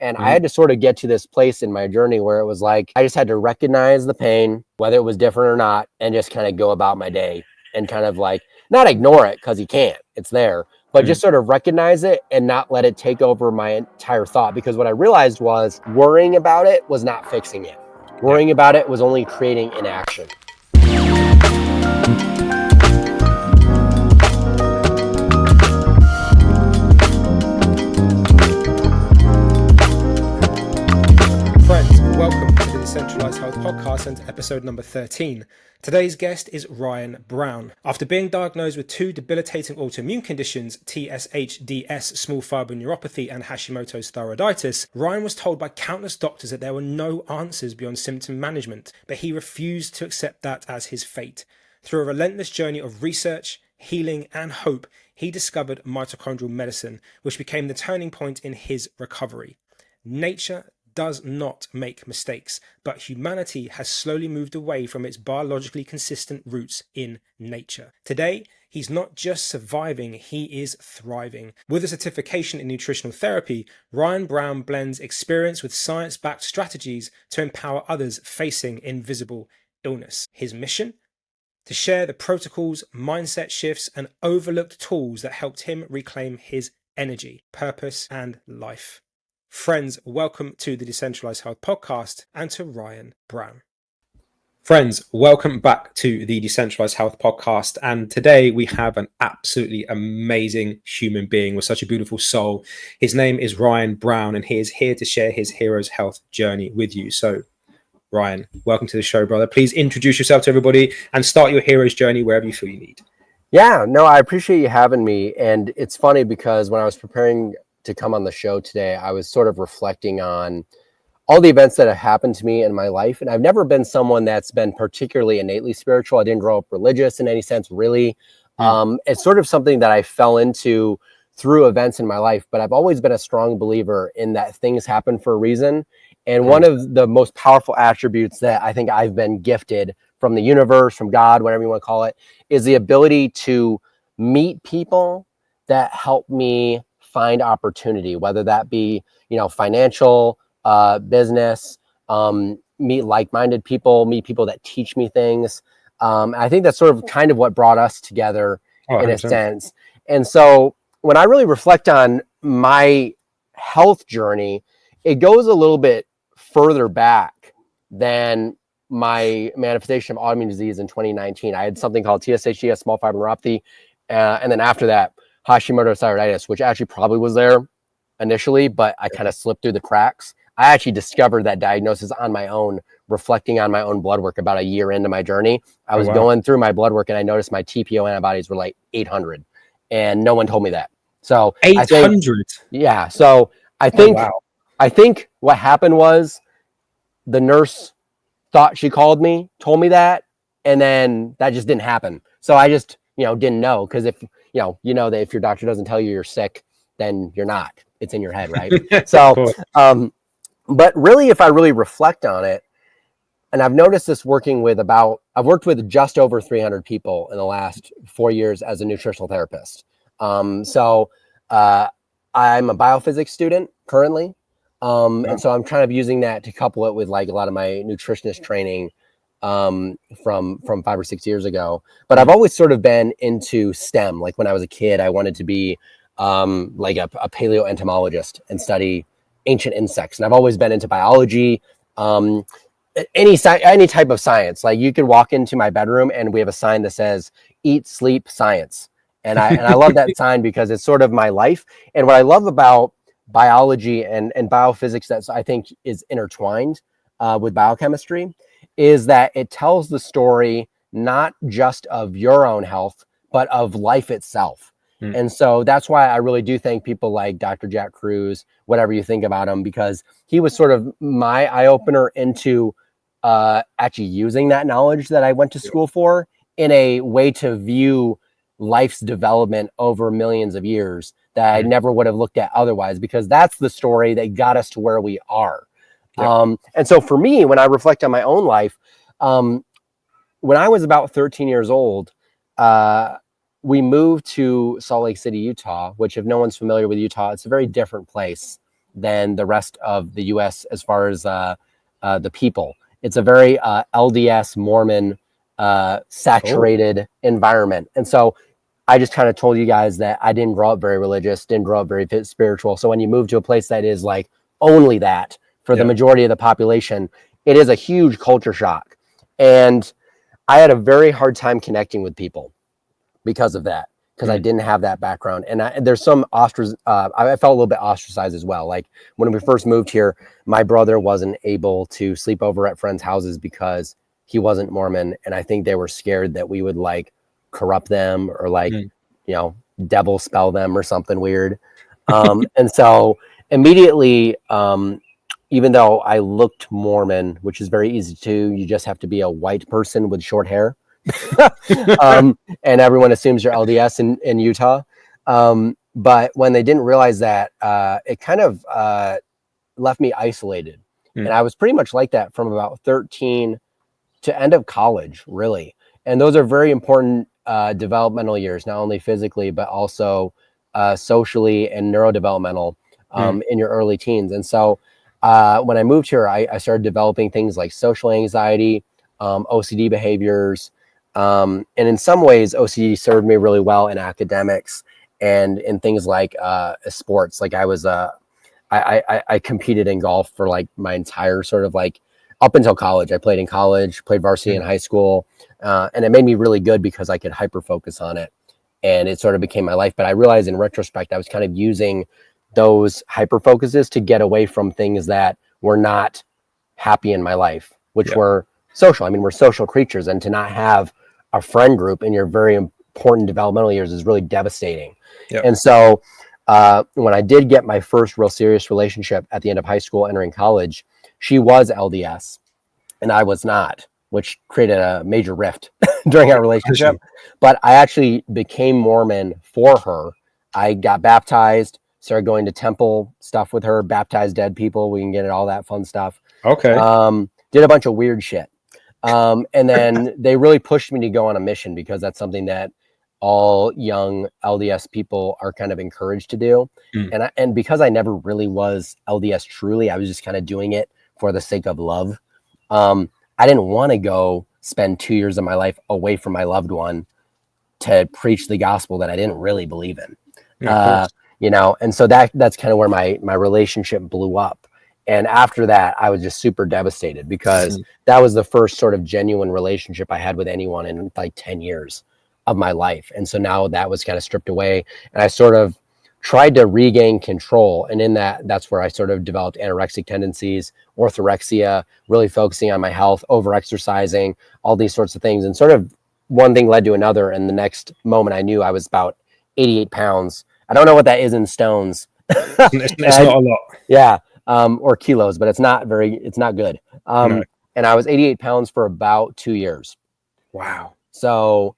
And I had to sort of get to this place in my journey where it was like, I just had to recognize the pain, whether it was different or not, and just kind of go about my day and kind of like, not ignore it because you can't, it's there, but just sort of recognize it and not let it take over my entire thought. Because what I realized was worrying about it was not fixing it. Worrying about it was only creating inaction. Welcome to the Decentralized Health Podcast and episode number 13. Today's guest is Ryan Brown. After being diagnosed with two debilitating autoimmune conditions, TSHDS, small fibre neuropathy, and Hashimoto's thyroiditis, Ryan was told by countless doctors that there were no answers beyond symptom management, but he refused to accept that as his fate. Through a relentless journey of research, healing, and hope, he discovered mitochondrial medicine, which became the turning point in his recovery. Nature does not make mistakes, but humanity has slowly moved away from its biologically consistent roots in nature. Today, he's not just surviving, he is thriving. With a certification in nutritional therapy, Ryan Brown blends experience with science-backed strategies to empower others facing invisible illness. His mission? To share the protocols, mindset shifts, and overlooked tools that helped him reclaim his energy, purpose, and life. Friends, welcome to the Decentralized Health Podcast and to Ryan Brown. Friends, welcome back to the Decentralized Health Podcast. And today we have an absolutely amazing human being with such a beautiful soul. His name is Ryan Brown, and he is here to share his hero's health journey with you. So, Ryan, welcome to the show, brother. Please introduce yourself to everybody and start your hero's journey wherever you feel you need. Yeah, no, I appreciate you having me. And it's funny because when I was preparing to come on the show today, I was sort of reflecting on all the events that have happened to me in my life. And I've never been someone that's been particularly innately spiritual. I didn't grow up religious in any sense, really. It's sort of something that I fell into through events in my life, but I've always been a strong believer in that things happen for a reason. And one of the most powerful attributes that I think I've been gifted from the universe, from God, whatever you want to call it, is the ability to meet people that help me find opportunity, whether that be, financial, business, meet like-minded people, meet people that teach me things. I think that's sort of kind of what brought us together in a sense. And so when I really reflect on my health journey, it goes a little bit further back than my manifestation of autoimmune disease in 2019. I had something called TSHDS, small fiber neuropathy. And then after that, Hashimoto thyroiditis, which actually probably was there initially, but I kind of slipped through the cracks. I actually discovered that diagnosis on my own, reflecting on my own blood work about a year into my journey. I was going through my blood work and I noticed my TPO antibodies were like 800 and no one told me that. So 800? So I think what happened was the nurse thought she called me, told me that, and then that just didn't happen. So I just, didn't know, because if that if your doctor doesn't tell you you're sick, then you're not. It's in your head, right? So, but really, if I really reflect on it, and I've noticed this I've worked with just over 300 people in the last 4 years as a nutritional therapist. So I'm a biophysics student currently. And so I'm kind of using that to couple it with like a lot of my nutritionist training from 5 or 6 years ago. But I've always sort of been into STEM. Like when I was a kid, I wanted to be like a paleoentomologist and study ancient insects. And I've always been into biology, any type of science. Like you could walk into my bedroom and we have a sign that says "Eat, Sleep, Science." And I love that sign because it's sort of my life. And what I love about biology and biophysics that I think is intertwined with biochemistry is that it tells the story not just of your own health, but of life itself. And so that's why I really do thank people like Dr. Jack Kruse, whatever you think about him, because he was sort of my eye opener into actually using that knowledge that I went to school for in a way to view life's development over millions of years that I never would have looked at otherwise, because that's the story that got us to where we are. And so for me, when I reflect on my own life, when I was about 13 years old, we moved to Salt Lake City, Utah, which if no one's familiar with Utah, it's a very different place than the rest of the US as far as the people. It's a very LDS Mormon saturated environment. And so I just kind of told you guys that I didn't grow up very religious, didn't grow up very spiritual. So when you move to a place that is like only that for the majority of the population, it is a huge culture shock. And I had a very hard time connecting with people because of that, because I didn't have that background. And there's some I felt a little bit ostracized as well. Like when we first moved here, my brother wasn't able to sleep over at friends' houses because he wasn't Mormon. And I think they were scared that we would like corrupt them or like, you know, devil spell them or something weird. And so immediately, even though I looked Mormon, which is very easy to, you just have to be a white person with short hair. And everyone assumes you're LDS in Utah. But when they didn't realize that, it kind of left me isolated. And I was pretty much like that from about 13 to end of college, really. And those are very important developmental years, not only physically, but also socially and neurodevelopmental in your early teens. And so when I moved here, I started developing things like social anxiety, OCD behaviors. And in some ways, OCD served me really well in academics and in things like sports. Like I competed in golf for like my entire sort of like up until college. I played in college, played varsity in high school, and it made me really good because I could hyper focus on it, and it sort of became my life. But I realized in retrospect, I was kind of using those hyper focuses to get away from things that were not happy in my life, which were social. I mean, we're social creatures, and to not have a friend group in your very important developmental years is really devastating. And so when I did get my first real serious relationship at the end of high school, entering college, she was LDS and I was not, which created a major rift during our relationship. But I actually became Mormon for her. I got baptized, started going to temple stuff with her, baptized dead people. We can get into all that fun stuff. Did a bunch of weird shit. And then they really pushed me to go on a mission, because that's something that all young LDS people are kind of encouraged to do. And because I never really was LDS truly, I was just kind of doing it for the sake of love. I didn't want to go spend 2 years of my life away from my loved one to preach the gospel that I didn't really believe in. You know, and so that's kind of where my relationship blew up. And after that, I was just super devastated, because that was the first sort of genuine relationship I had with anyone in like 10 years of my life. And so now that was kind of stripped away, and I sort of tried to regain control. And in that's where I sort of developed anorexic tendencies, orthorexia, really focusing on my health, over-exercising, all these sorts of things. And sort of one thing led to another. And the next moment I knew I was about 88 pounds. I don't know what that is in stones. It's not a lot. Yeah. Or kilos, but it's not good. No. And I was 88 pounds for about 2 years. Wow. So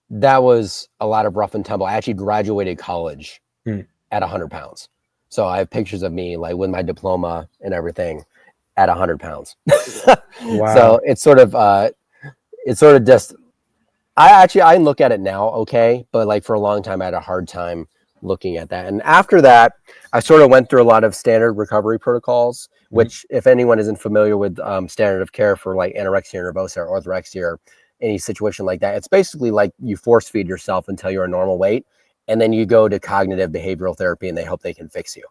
that was a lot of rough and tumble. I actually graduated college at 100 pounds. So I have pictures of me like with my diploma and everything at 100 pounds. Wow. So it's sort of just, I look at it now, okay. But like for a long time, I had a hard time looking at that. And after that, I sort of went through a lot of standard recovery protocols, which if anyone isn't familiar with standard of care for like anorexia nervosa or orthorexia or any situation like that, it's basically like you force feed yourself until you're a normal weight, and then you go to cognitive behavioral therapy and they hope they can fix you.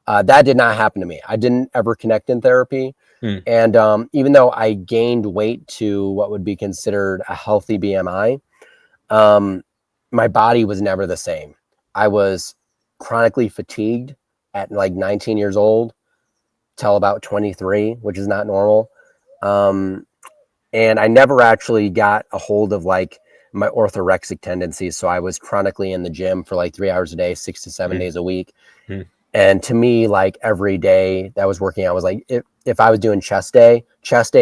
That did not happen to me. I didn't ever connect in therapy. And even though I gained weight to what would be considered a healthy BMI, my body was never the same. I was chronically fatigued at like 19 years old till about 23, which is not normal. And I never actually got a hold of like my orthorexic tendencies. So I was chronically in the gym for like 3 hours a day, 6 to 7 days a week. And to me, like every day that I was working out was like, if I was doing chest day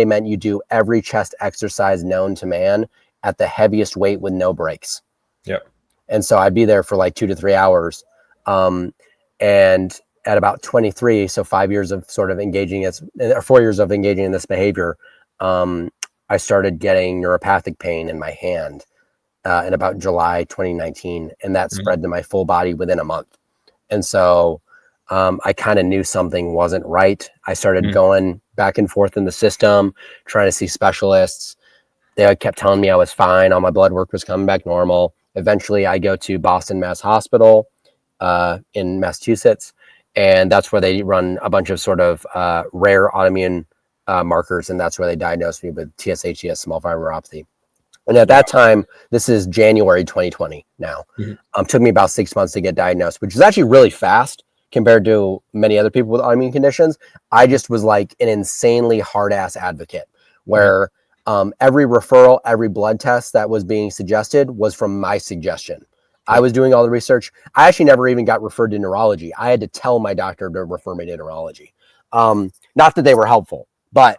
meant you do every chest exercise known to man at the heaviest weight with no breaks. And so I'd be there for like 2 to 3 hours. And at about 23, so 5 years of sort of engaging or 4 years of engaging in this behavior, I started getting neuropathic pain in my hand in about July 2019, and that spread to my full body within a month. And so I kind of knew something wasn't right. I started going back and forth in the system, trying to see specialists. They kept telling me I was fine. All my blood work was coming back normal. Eventually, I go to Boston Mass Hospital in Massachusetts, and that's where they run a bunch of sort of rare autoimmune markers, and that's where they diagnosed me with TSHDS, small fiber neuropathy. And at that time, this is January 2020 now. Took me about 6 months to get diagnosed, which is actually really fast compared to many other people with autoimmune conditions. I just was like an insanely hard-ass advocate where every referral, every blood test that was being suggested was from my suggestion. I was doing all the research. I actually never even got referred to neurology. I had to tell my doctor to refer me to neurology. Not that they were helpful, but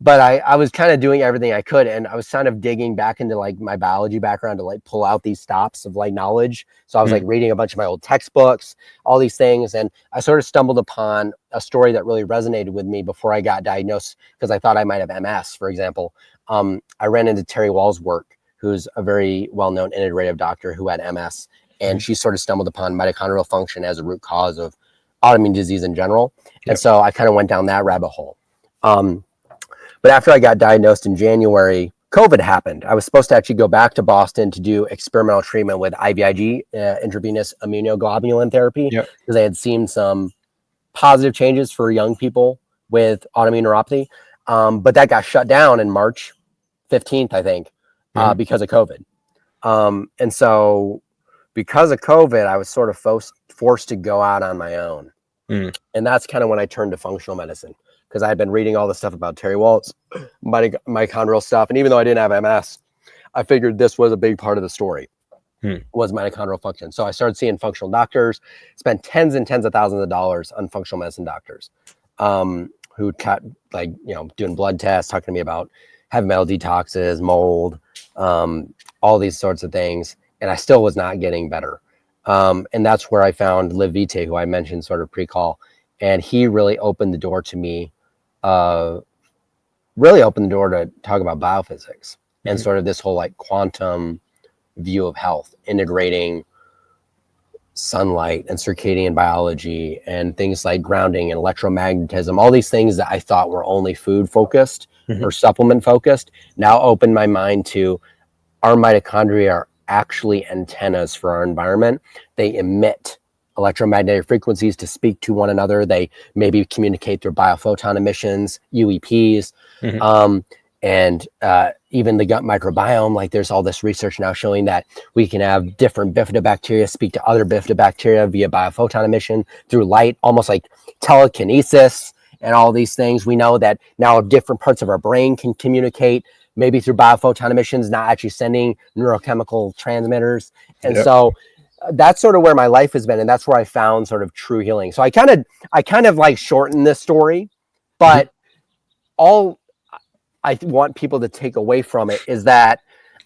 but I was kind of doing everything I could, and I was kind of digging back into like my biology background to like pull out these stops of like knowledge. So I was like reading a bunch of my old textbooks, all these things, and I sort of stumbled upon a story that really resonated with me before I got diagnosed, because I thought I might have MS, for example. I ran into Terry Wall's work, who's a very well-known integrative doctor who had MS, and she sort of stumbled upon mitochondrial function as a root cause of autoimmune disease in general. And so I kind of went down that rabbit hole. But after I got diagnosed in January, COVID happened. I was supposed to actually go back to Boston to do experimental treatment with IVIG, intravenous immunoglobulin therapy, because they had seen some positive changes for young people with autoimmune neuropathy. But that got shut down in March 15th, I think, because of COVID. And so because of COVID, I was sort of forced to go out on my own. And that's kind of when I turned to functional medicine, because I had been reading all the stuff about Terry Waltz, mitochondrial stuff. And even though I didn't have MS, I figured this was a big part of the story, was mitochondrial function. So I started seeing functional doctors, spent tens and tens of thousands of dollars on functional medicine doctors who kept like, doing blood tests, talking to me about heavy metal detoxes, mold, all these sorts of things. And I still was not getting better. And that's where I found Liv Vitae, who I mentioned sort of pre-call. And he really opened the door to me, really opened the door to talk about biophysics and sort of this whole like quantum view of health, integrating sunlight and circadian biology and things like grounding and electromagnetism, all these things that I thought were only food focused or supplement focused, now opened my mind to our mitochondria are actually antennas for our environment. They emit electromagnetic frequencies to speak to one another. They maybe communicate through biophoton emissions, UEPs, and even the gut microbiome. Like there's all this research now showing that we can have different bifidobacteria speak to other bifidobacteria via biophoton emission through light, almost like telekinesis and all these things. We know that now different parts of our brain can communicate maybe through biophoton emissions, not actually sending neurochemical transmitters. And so that's sort of where my life has been. And that's where I found sort of true healing. So I kind of like shorten this story, but all I want people to take away from it is that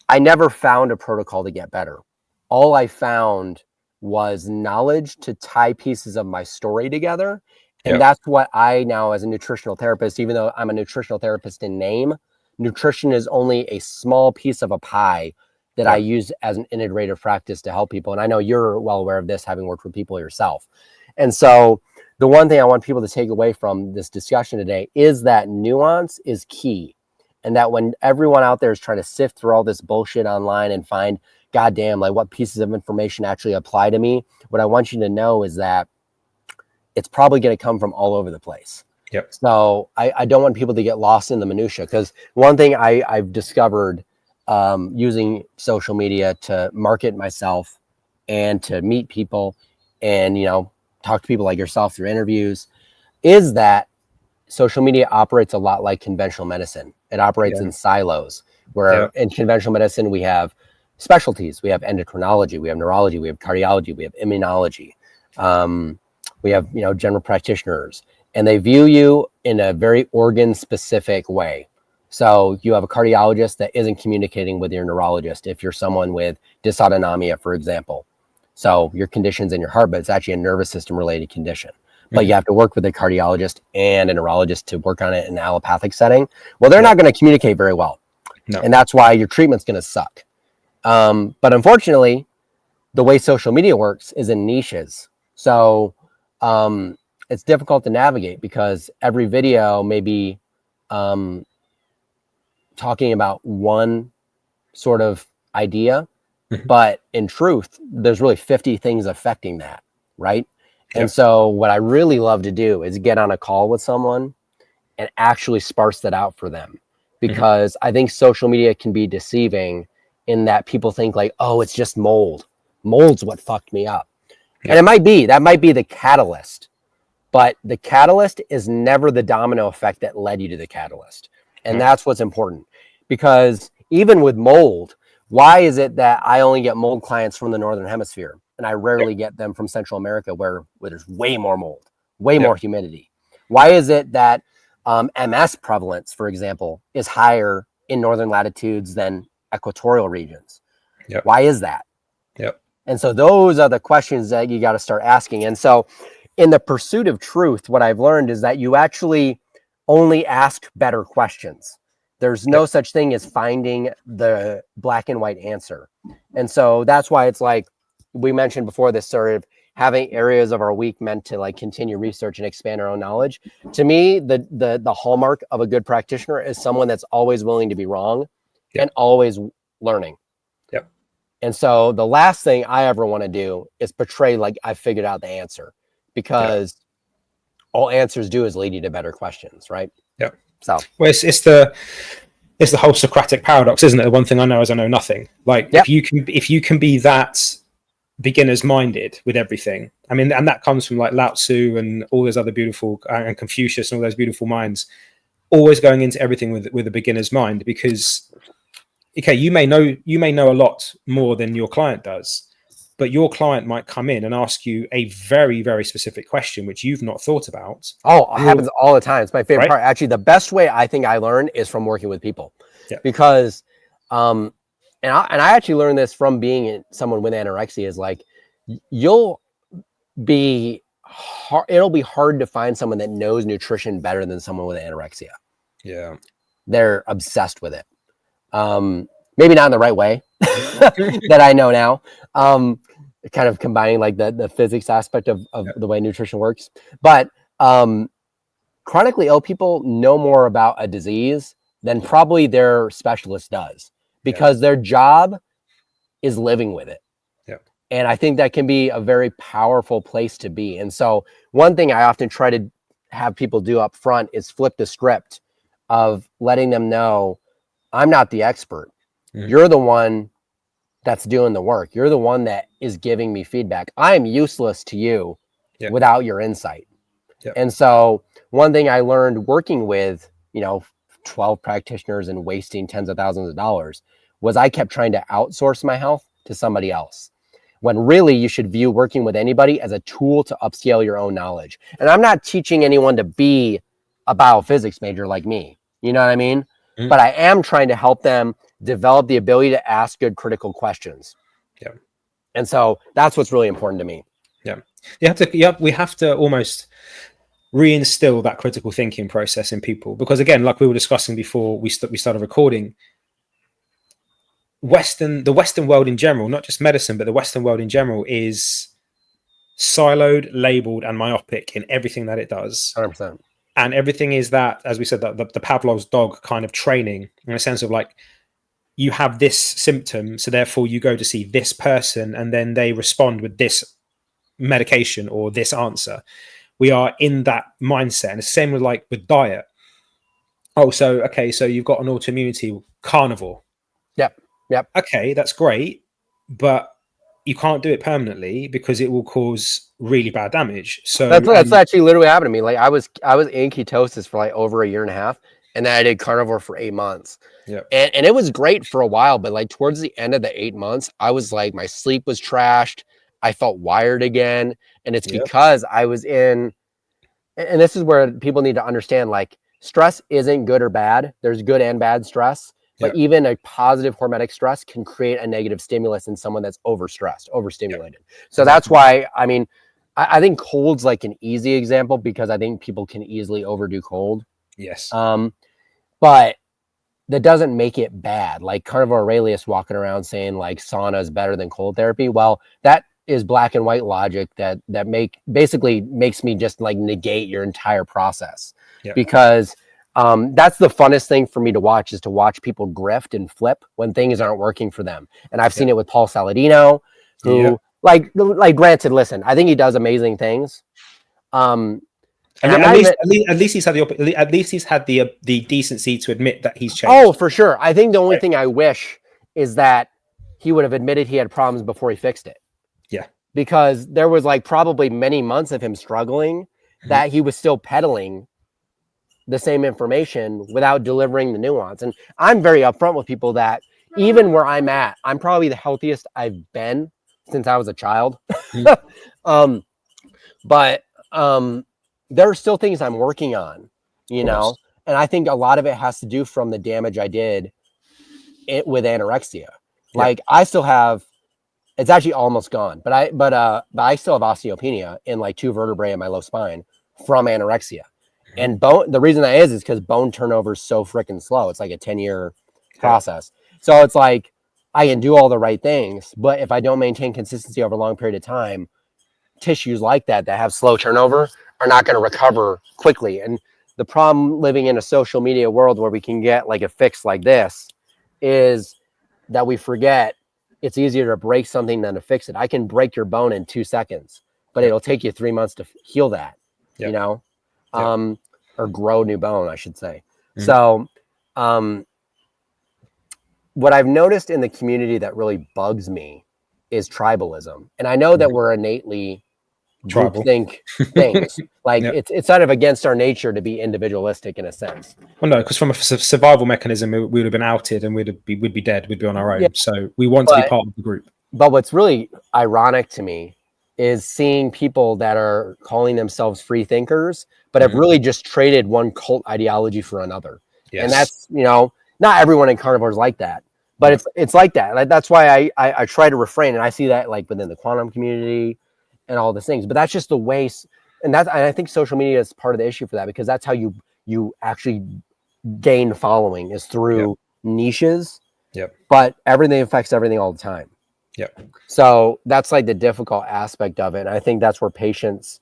I never found a protocol to get better. All I found was knowledge to tie pieces of my story together. And that's what I now, as a nutritional therapist, even though I'm a nutritional therapist in name, nutrition is only a small piece of a pie that I use as an integrative practice to help people. And I know you're well aware of this, having worked with people yourself. And so the one thing I want people to take away from this discussion today is that nuance is key. And that when everyone out there is trying to sift through all this bullshit online and find, goddamn, like what pieces of information actually apply to me, what I want you to know is that it's probably going to come from all over the place. So I don't want people to get lost in the minutia, because one thing I've discovered using social media to market myself and to meet people and, talk to people like yourself through interviews is that social media operates a lot like conventional medicine. It operates in silos, where in conventional medicine, we have specialties. We have endocrinology, we have neurology, we have cardiology, we have immunology. We have, general practitioners, and they view you in a very organ specific way. So you have a cardiologist that isn't communicating with your neurologist if you're someone with dysautonomia, for example. So your condition's in your heart, but it's actually a nervous system related condition. But you have to work with a cardiologist and a neurologist to work on it in an allopathic setting. Well, they're not going to communicate very well. And that's why your treatment's going to suck. But unfortunately, the way social media works is in niches. So it's difficult to navigate because every video may be talking about one sort of idea, but in truth, there's really 50 things affecting that, right? And so what I really love to do is get on a call with someone and actually sparse that out for them, because I think social media can be deceiving in that people think like, oh, it's just mold. Mold's what fucked me up. And it might be, that might be the catalyst, but the catalyst is never the domino effect that led you to the catalyst. And that's what's important, because even with mold, why is it that I only get mold clients from the Northern Hemisphere and I rarely get them from Central America where there's way more mold, way more humidity? Why is it that MS prevalence, for example, is higher in northern latitudes than equatorial regions? Why is that? And so those are the questions that you got to start asking. And so in the pursuit of truth, what I've learned is that you actually only ask better questions. There's no such thing as finding the black and white answer. And so that's why it's like we mentioned before, this sort of having areas of our week meant to like continue research and expand our own knowledge. To me, the hallmark of a good practitioner is someone that's always willing to be wrong and always learning. And so the last thing I ever want to do is portray like I figured out the answer, because all answers do is lead you to better questions, right? So well, it's the whole Socratic paradox, isn't it? The one thing I know is I know nothing. Like if you can be that beginner's minded with everything, I mean, and that comes from like Lao Tzu and all those other beautiful and Confucius and all those beautiful minds, always going into everything with a beginner's mind, because okay, you may know a lot more than your client does, but your client might come in and ask you a very, very specific question which you've not thought about. Oh, it happens all the time. It's my favorite part. Actually, the best way I think I learn is from working with people, because and I actually learned this from being someone with anorexia, is like it'll be hard to find someone that knows nutrition better than someone with anorexia. They're obsessed with it. Maybe not in the right way that I know now. Kind of combining like the physics aspect of the way nutrition works. But chronically ill people know more about a disease than probably their specialist does, because their job is living with it. And I think that can be a very powerful place to be. And so one thing I often try to have people do up front is flip the script of letting them know, I'm not the expert. You're the one that's doing the work. You're the one that is giving me feedback. I am useless to you without your insight. And so one thing I learned working with, 12 practitioners and wasting tens of thousands of dollars was I kept trying to outsource my health to somebody else, when really you should view working with anybody as a tool to upscale your own knowledge. And I'm not teaching anyone to be a biophysics major like me. You know what I mean? But I am trying to help them develop the ability to ask good critical questions. And so that's what's really important to me. We have to almost reinstill that critical thinking process in people, because again, like we were discussing before we started recording, the Western world in general, not just medicine, but the Western world in general, is siloed, labeled, and myopic in everything that it does. 100%. And everything is that, as we said, that the Pavlov's dog kind of training, in a sense of like, you have this symptom, so therefore you go to see this person and then they respond with this medication or this answer. We are in that mindset. And it's the same with diet. Oh, so you've got an autoimmunity, carnivore. Yep. Okay, that's great, but you can't do it permanently because it will cause really bad damage. So that's actually literally happened to me. Like I was in ketosis for like over a year and a half, and then I did carnivore for 8 months. And it was great for a while, but like towards the end of the 8 months, I was like, my sleep was trashed. I felt wired again. And it's because I was in, and this is where people need to understand, like, stress isn't good or bad. There's good and bad stress. But even a positive hormetic stress can create a negative stimulus in someone that's overstressed, overstimulated. So that's why, I mean, I think cold's like an easy example, because I think people can easily overdo cold. But that doesn't make it bad. Like Carnivore Aurelius walking around saying like sauna is better than cold therapy. Well, that is black and white logic that basically makes me just like negate your entire process. Because that's the funnest thing for me to watch, is to watch people grift and flip when things aren't working for them. And I've seen it with Paul Saladino, who like granted, listen, I think he does amazing things. And at least he's had the decency to admit that he's changed. Oh, for sure. I think the only thing I wish is that he would have admitted he had problems before he fixed it. Yeah. Because there was like probably many months of him struggling that he was still peddling the same information without delivering the nuance. And I'm very upfront with people that even where I'm at, I'm probably the healthiest I've been since I was a child. But there are still things I'm working on, you know, and I think a lot of it has to do from the damage I did with anorexia. Like I still have, it's actually almost gone, but I still have osteopenia in like 2 vertebrae in my low spine from anorexia. And the reason that is because bone turnover is so freaking slow. It's like a 10-year process. So it's like I can do all the right things, but if I don't maintain consistency over a long period of time, tissues like that have slow turnover are not going to recover quickly. And the problem living in a social media world where we can get like a fix like this is that we forget it's easier to break something than to fix it. I can break your bone in 2 seconds, but it'll take you 3 months to heal that, you know, or grow new bone, I should say. So what I've noticed in the community that really bugs me is tribalism. And I know that we're innately groupthink things. Like it's sort of against our nature to be individualistic in a sense. Well, no, because from a survival mechanism, we would have been outed and we'd be dead. We'd be on our own. So we want to be part of the group. But what's really ironic to me is seeing people that are calling themselves free thinkers, but have really just traded one cult ideology for another. And that's, you know, not everyone in carnivore is like that, but it's like that. Like, that's why I try to refrain. And I see that like within the quantum community and all these things, but that's just the way. And I think social media is part of the issue for that, because that's how you actually gain following, is through niches. But everything affects everything all the time. So that's like the difficult aspect of it. And I think that's where patients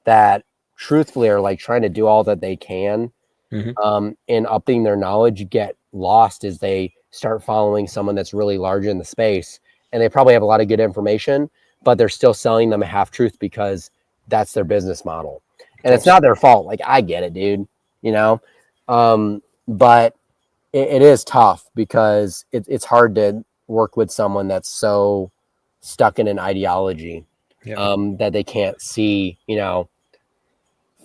that truthfully are like trying to do all that they can in upping their knowledge get lost as they start following someone that's really large in the space, and they probably have a lot of good information, but they're still selling them a half truth because that's their business model. And it's not their fault. Like, I get it, dude, you know? But it is tough because it's hard to work with someone that's so stuck in an ideology that they can't see, you know,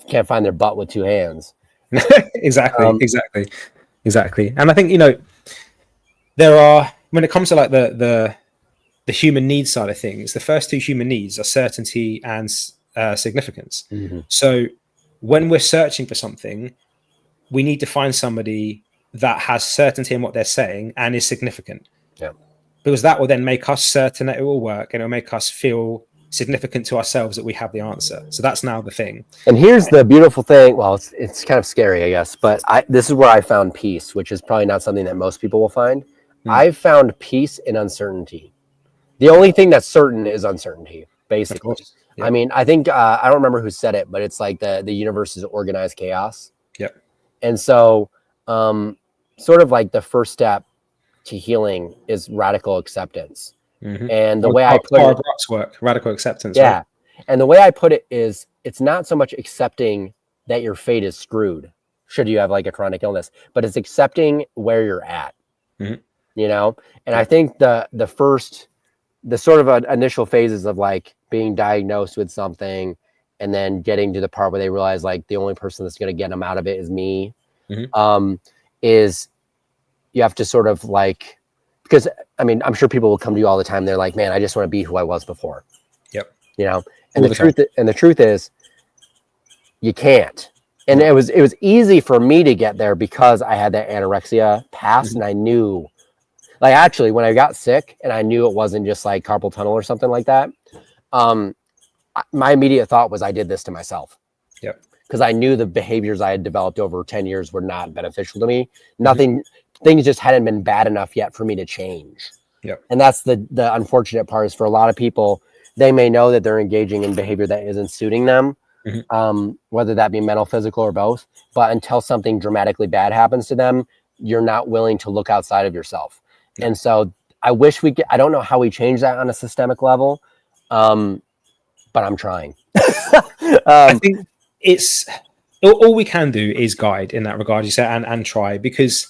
can't find their butt with 2 hands. Exactly. And I think, you know, there are, when it comes to like the human needs side of things, the first 2 human needs are certainty and significance. So when we're searching for something, we need to find somebody that has certainty in what they're saying and is significant. Because that will then make us certain that it will work, and it'll make us feel significant to ourselves that we have the answer. So that's now the thing. And here's the beautiful thing. Well, it's kind of scary, I guess, but this is where I found peace, which is probably not something that most people will find. I've found peace in uncertainty. The only thing that's certain is uncertainty, basically. I mean, I think I don't remember who said it, but it's like the universe is organized chaos. And so sort of like the first step to healing is radical acceptance. And the way I put it, work, radical acceptance. Right? And the way I put it is, it's not so much accepting that your fate is screwed should you have like a chronic illness, but it's accepting where you're at. You know? And I think the sort of initial phases of like being diagnosed with something and then getting to the part where they realize like the only person that's going to get them out of it is me, is you have to sort of like, because I mean, I'm sure people will come to you all the time. They're like, man, I just want to be who I was before. You know, and the truth is you can't. And it was easy for me to get there because I had that anorexia past, and I knew, like, actually when I got sick and I knew it wasn't just like carpal tunnel or something like that, my immediate thought was I did this to myself. Because I knew the behaviors I had developed over 10 years were not beneficial to me. Things just hadn't been bad enough yet for me to change. And that's the unfortunate part, is for a lot of people, they may know that they're engaging in behavior that isn't suiting them, Mhm. whether that be mental, physical, or both. But until something dramatically bad happens to them, you're not willing to look outside of yourself. No. And so I wish we could, I don't know how we change that on a systemic level, but I'm trying. I think it's all we can do is guide in that regard, you say, and try, because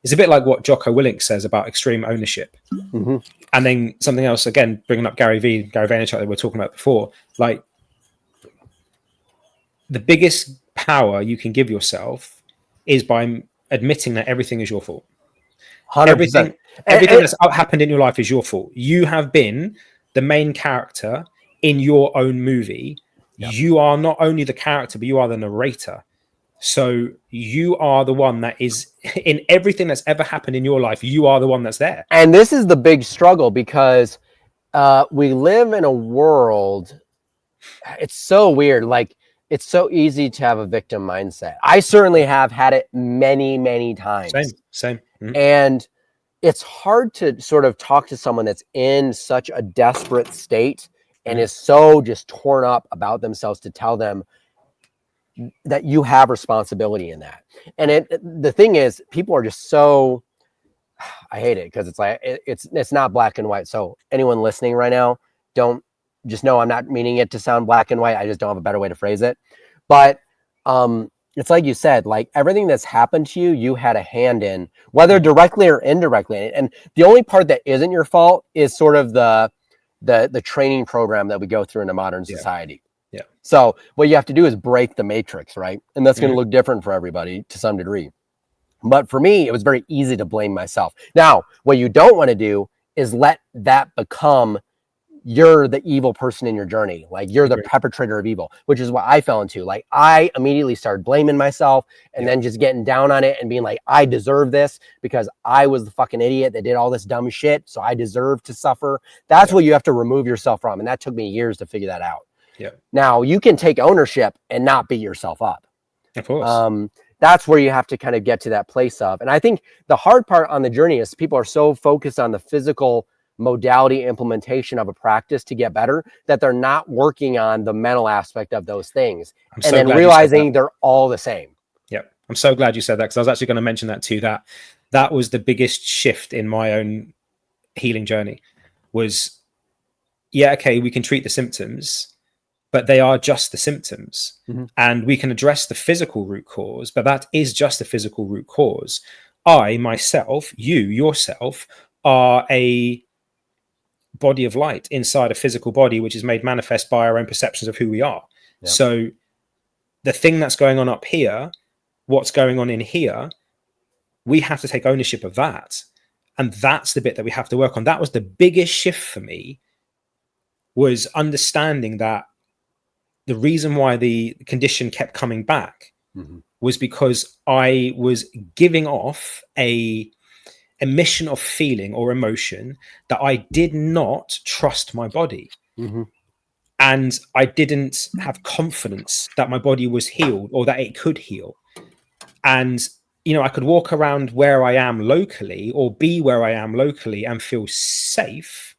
it's a bit like what Jocko Willink says about extreme ownership. Mm-hmm. And then something else, again, bringing up Gary Vaynerchuk that we were talking about before, like the biggest power you can give yourself is by admitting that everything is your fault. 100%. Everything that's happened in your life is your fault. You have been the main character in your own movie. Yep. You are not only the character, but you are the narrator. So you are the one that is in everything that's ever happened in your life. You are the one that's there. And this is the big struggle, because we live in a world. It's so weird. Like, it's so easy to have a victim mindset. I certainly have had it many, many times. Same. Mm-hmm. And it's hard to sort of talk to someone that's in such a desperate state and is so just torn up about themselves, to tell them that you have responsibility in that. And the thing is, people are just so, I hate it, because it's like, it's not black and white. So anyone listening right now, don't, just know I'm not meaning it to sound black and white. I just don't have a better way to phrase it. But it's like you said, like, everything that's happened to you, you had a hand in, whether directly or indirectly. And the only part that isn't your fault is sort of the training program that we go through in a modern society. Yeah. So what you have to do is break the matrix, right? And that's going to look different for everybody to some degree. But for me, it was very easy to blame myself. Now, what you don't want to do is let that become you're the evil person in your journey. Like, you're the perpetrator of evil, which is what I fell into. Like, I immediately started blaming myself, and then just getting down on it and being like, I deserve this because I was the fucking idiot that did all this dumb shit. So I deserve to suffer. That's what you have to remove yourself from. And that took me years to figure that out. Yeah. Now you can take ownership and not beat yourself up. Of course. That's where you have to kind of get to that place of. And I think the hard part on the journey is people are so focused on the physical modality implementation of a practice to get better that they're not working on the mental aspect of those things, and then realizing they're all the same. Yeah, I'm so glad you said that, because I was actually going to mention that too. That was the biggest shift in my own healing journey. Was, okay, we can treat the symptoms, but they are just the symptoms, and we can address the physical root cause, but that is just the physical root cause. I, myself, you, yourself, are a body of light inside a physical body, which is made manifest by our own perceptions of who we are. Yep. So the thing that's going on up here, what's going on in here, we have to take ownership of that. And that's the bit that we have to work on. That was the biggest shift for me, was understanding that the reason why the condition kept coming back was because I was giving off a emission of feeling or emotion that I did not trust my body. And I didn't have confidence that my body was healed or that it could heal. And, I could walk around where I am locally or be where I am locally and feel safe.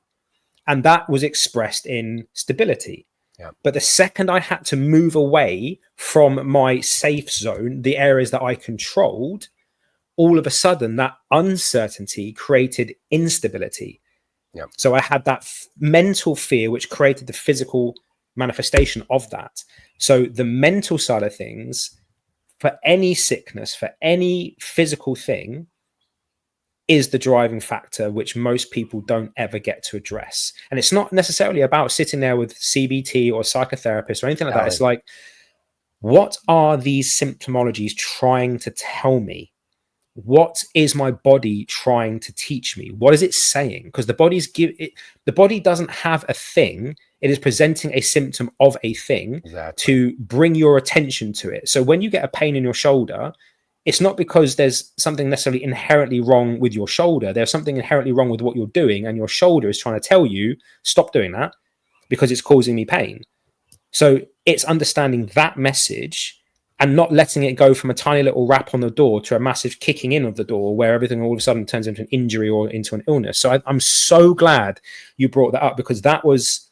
And that was expressed in stability. Yeah. But the second I had to move away from my safe zone, the areas that I controlled, all of a sudden that uncertainty created instability. Yep. So I had that mental fear, which created the physical manifestation of that. So the mental side of things, for any sickness, for any physical thing, is the driving factor, which most people don't ever get to address. And it's not necessarily about sitting there with CBT or psychotherapist or anything like that. It's like, what are these symptomologies trying to tell me? What is my body trying to teach me? What is it saying? Because the body doesn't have a thing. It is presenting a symptom of a thing to bring your attention to it. So when you get a pain in your shoulder, it's not because there's something necessarily inherently wrong with your shoulder. There's something inherently wrong with what you're doing, and your shoulder is trying to tell you, stop doing that because it's causing me pain. So it's understanding that message and not letting it go from a tiny little rap on the door to a massive kicking in of the door where everything all of a sudden turns into an injury or into an illness. So I'm so glad you brought that up, because that was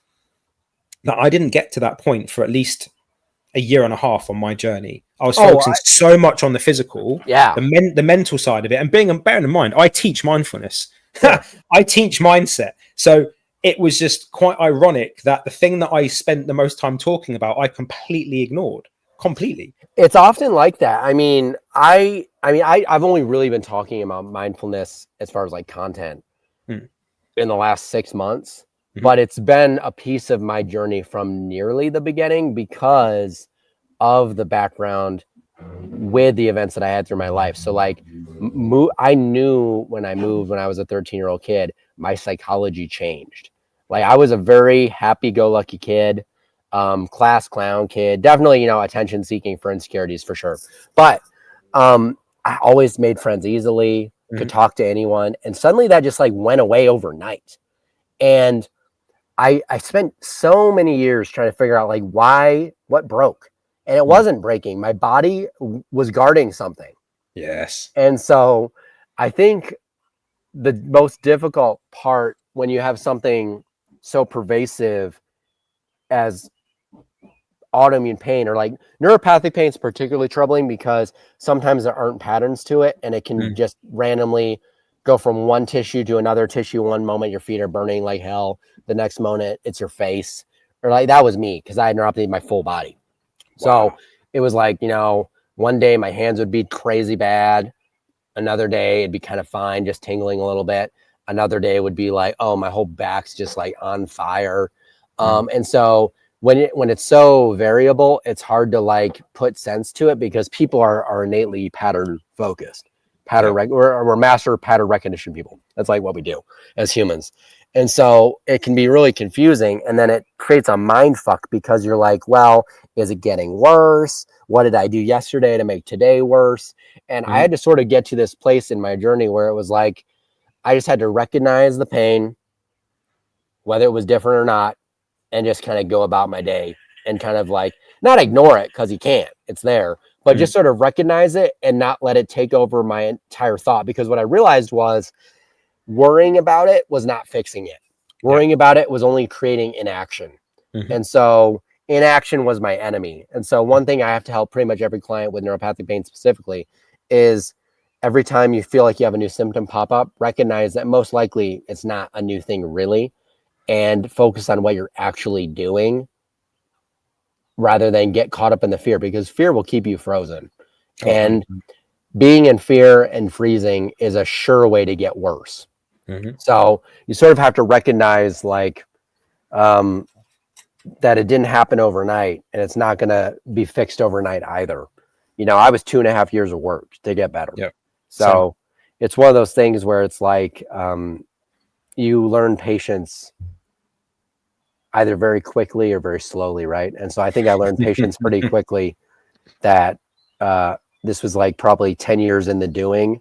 Now, I didn't get to that point for at least a year and a half on my journey. I was Oh, focusing so much on the physical, Yeah. the mental side of it, and bearing in mind, I teach mindfulness. Yeah. I teach mindset. So it was just quite ironic that the thing that I spent the most time talking about, I completely ignored. Completely. It's often like that. I mean, I've only really been talking about mindfulness as far as like content in the last 6 months, but it's been a piece of my journey from nearly the beginning because of the background with the events that I had through my life. So like I knew when I moved, when I was a 13-year-old kid, my psychology changed. Like I was a very happy-go-lucky kid, class clown kid, definitely, attention seeking for insecurities for sure. But I always made friends easily, could talk to anyone. And suddenly that just like went away overnight. And I spent so many years trying to figure out like what broke. And it wasn't breaking. My body was guarding something. Yes. And so I think the most difficult part when you have something so pervasive as autoimmune pain, or like neuropathic pain, is particularly troubling because sometimes there aren't patterns to it, and it can just randomly go from one tissue to another tissue. One moment your feet are burning like hell, the next moment it's your face, or like that was me because I had neuropathy in my full body. So it was like, one day my hands would be crazy bad. Another day it'd be kind of fine, just tingling a little bit. Another day would be like, oh, my whole back's just like on fire. And so when it's so variable, it's hard to like put sense to it because people are innately pattern focused. We're master pattern recognition people. That's like what we do as humans. And so it can be really confusing. And then it creates a mind fuck because you're like, well, is it getting worse? What did I do yesterday to make today worse? And I had to sort of get to this place in my journey where it was like, I just had to recognize the pain, whether it was different or not, and just kind of go about my day and kind of like not ignore it because you can't, it's there, but just sort of recognize it and not let it take over my entire thought. Because what I realized was worrying about it was not fixing it. Worrying about it was only creating inaction. And so inaction was my enemy. And so one thing I have to help pretty much every client with neuropathic pain specifically is every time you feel like you have a new symptom pop up, recognize that most likely it's not a new thing really, and focus on what you're actually doing rather than get caught up in the fear, because fear will keep you frozen. And being in fear and freezing is a sure way to get worse. So you sort of have to recognize like that it didn't happen overnight, and it's not going to be fixed overnight either. I was 2.5 years of work to get better. So it's one of those things where it's like you learn patience either very quickly or very slowly, right? And so I think I learned patience pretty quickly, that this was like probably 10 years in the doing.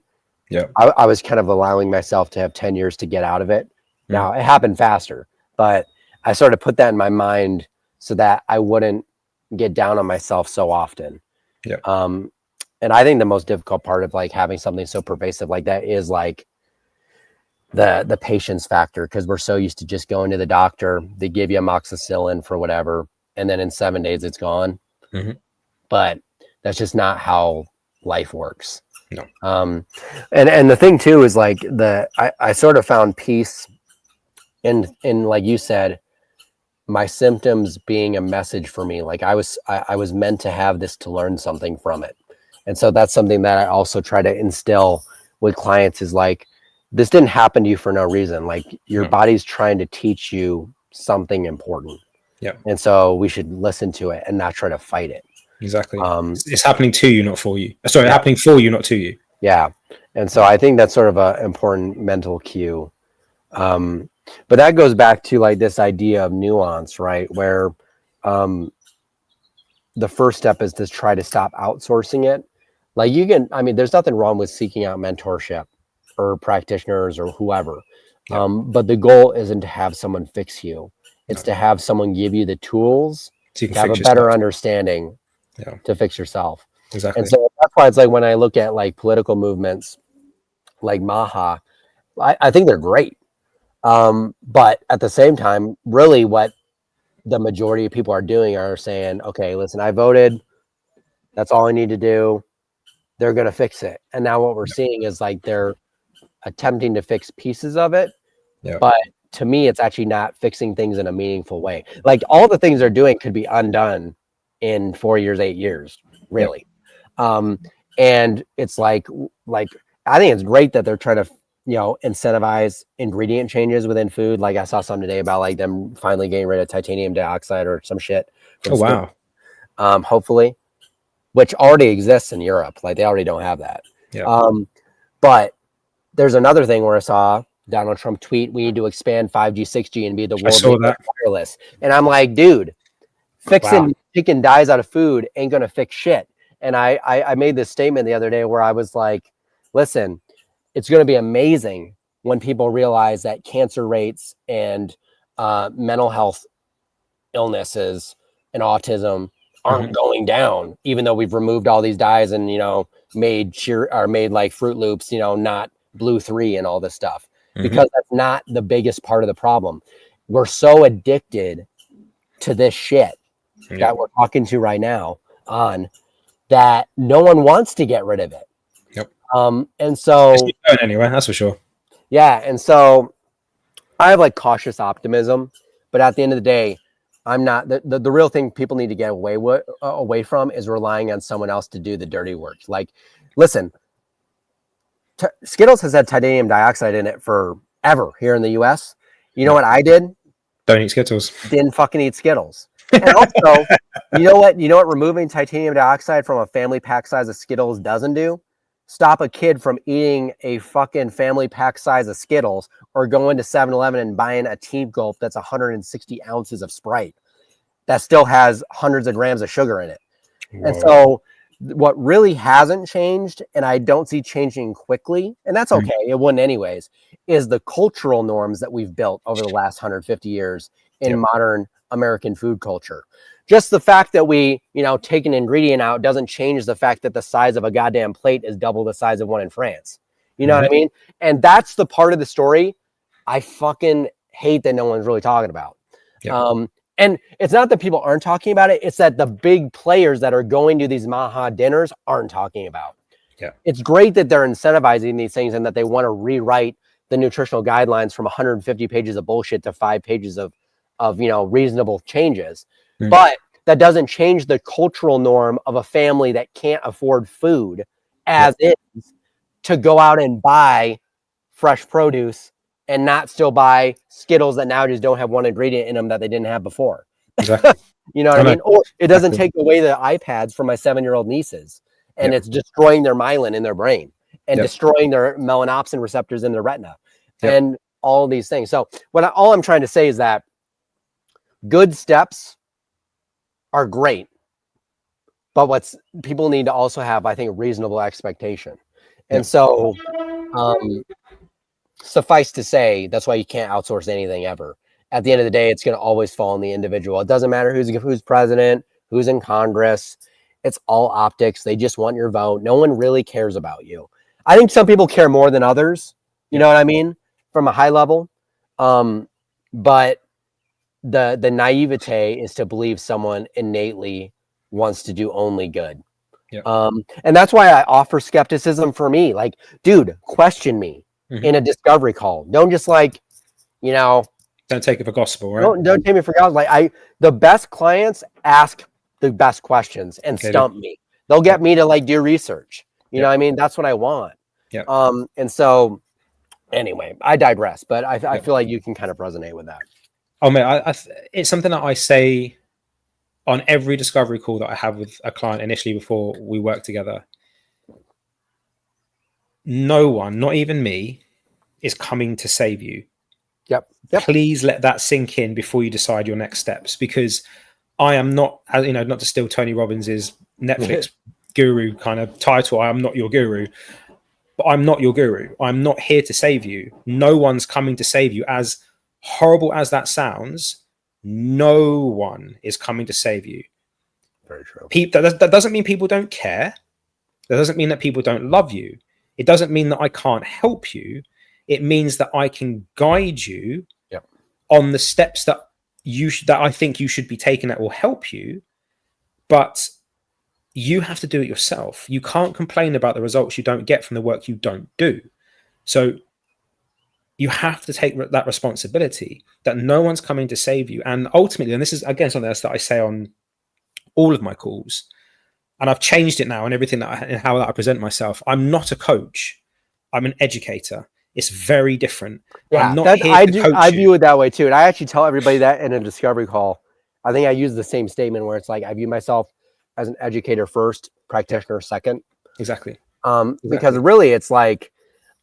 I was kind of allowing myself to have 10 years to get out of it. Now it happened faster, but I sort of put that in my mind so that I wouldn't get down on myself so often. And I think the most difficult part of like having something so pervasive like that is like the patience factor, because we're so used to just going to the doctor, they give you amoxicillin for whatever, and then in 7 days it's gone. But that's just not how life works. And the thing too is like I sort of found peace in like you said, my symptoms being a message for me. Like I was meant to have this to learn something from it. And so that's something that I also try to instill with clients, is like, this didn't happen to you for no reason. Like your body's trying to teach you something important. And so we should listen to it and not try to fight it. Exactly. It's happening to you, not for you. Sorry, happening for you, not to you. Yeah. And so I think that's sort of an important mental cue. But that goes back to like this idea of nuance, right? Where the first step is to try to stop outsourcing it. Like there's nothing wrong with seeking out mentorship or practitioners or whoever. But the goal isn't to have someone fix you. It's to have someone give you the tools to have a better understanding to fix yourself. Exactly. And so that's why it's like when I look at like political movements like Maha, I think they're great. But at the same time, really what the majority of people are doing are saying, okay, listen, I voted. That's all I need to do. They're going to fix it. And now what we're seeing is like they're attempting to fix pieces of it. But to me, it's actually not fixing things in a meaningful way. Like all the things they're doing could be undone in 4 years, 8 years, really. And it's like I think it's great that they're trying to, incentivize ingredient changes within food. Like I saw some today about like them finally getting rid of titanium dioxide or some shit. Oh, wow. Hopefully, which already exists in Europe. Like they already don't have that. But there's another thing where I saw Donald Trump tweet, we need to expand 5G, 6G and be the world leader in wireless. And I'm like, dude, fixing chicken dyes out of food ain't going to fix shit. And I made this statement the other day where I was like, listen, it's going to be amazing when people realize that cancer rates and mental health illnesses and autism aren't going down, even though we've removed all these dyes and, made like Fruit Loops, not Blue 3 and all this stuff, because that's not the biggest part of the problem. We're so addicted to this shit that we're talking to right now on that no one wants to get rid of it. And so anyway, that's for sure. Yeah. And so I have like cautious optimism, but at the end of the day, I'm not the real thing people need to get away from is relying on someone else to do the dirty work. Like, listen, Skittles has had titanium dioxide in it forever here in the US. You know what I did? Don't eat Skittles. Didn't fucking eat Skittles. And also, you know what removing titanium dioxide from a family pack size of Skittles doesn't do? Stop a kid from eating a fucking family pack size of Skittles or going to 7-Eleven and buying a Team Gulp that's 160 ounces of Sprite that still has hundreds of grams of sugar in it. Whoa. And so what really hasn't changed, and I don't see changing quickly, and that's okay, it wouldn't anyways, is the cultural norms that we've built over the last 150 years in modern American food culture. Just the fact that we, take an ingredient out doesn't change the fact that the size of a goddamn plate is double the size of one in France. You know what I mean? And that's the part of the story I fucking hate that no one's really talking about. And it's not that people aren't talking about it. It's that the big players that are going to these Maha dinners aren't talking about. It's great that they're incentivizing these things and that they want to rewrite the nutritional guidelines from 150 pages of bullshit to 5 pages of reasonable changes. But that doesn't change the cultural norm of a family that can't afford food as is to go out and buy fresh produce and not still buy Skittles that now just don't have one ingredient in them that they didn't have before. Exactly. You know what I mean? Or it doesn't take away the iPads from my 7-year-old nieces and it's destroying their myelin in their brain and destroying their melanopsin receptors in their retina and all these things. So all I'm trying to say is that good steps are great, but people need to also have, I think, reasonable expectation. And so suffice to say, that's why you can't outsource anything ever. At the end of the day, it's going to always fall on the individual. It doesn't matter who's president, who's in Congress. It's all optics. They just want your vote. No one really cares about you. I think some people care more than others. You know what I mean? From a high level. But the naivete is to believe someone innately wants to do only good. And that's why I offer skepticism for me. Like, dude, question me in a discovery call. Don't just don't take it for gospel, right? Don't take me for gospel. Like the best clients ask the best questions and stump me. They'll get me to do research. You know what I mean? That's what I want. And so anyway, I digress, but I feel like you can kind of resonate with that. Oh man, it's something that I say on every discovery call that I have with a client initially before we work together. No one, not even me, is coming to save you. Please let that sink in before you decide your next steps, because I am not, not to steal Tony Robbins's Netflix guru kind of title. I am not your guru, but I'm not your guru. I'm not here to save you. No one's coming to save you. As horrible as that sounds, no one is coming to save you. Very true. That doesn't mean people don't care. That doesn't mean that people don't love you. It doesn't mean that I can't help you. It means that I can guide you on the steps that that I think you should be taking that will help you, but you have to do it yourself. You can't complain about the results you don't get from the work you don't do. So you have to take that responsibility that no one's coming to save you. And ultimately, and this is again something else that I say on all of my calls, and I've changed it now and everything and how I present myself. I'm not a coach. I'm an educator. It's very different. Yeah, I'm not here to coach I view you. it that way too. And I actually tell everybody that in a discovery call. I think I use the same statement where it's like, I view myself as an educator first, practitioner second. Exactly. Because really it's like,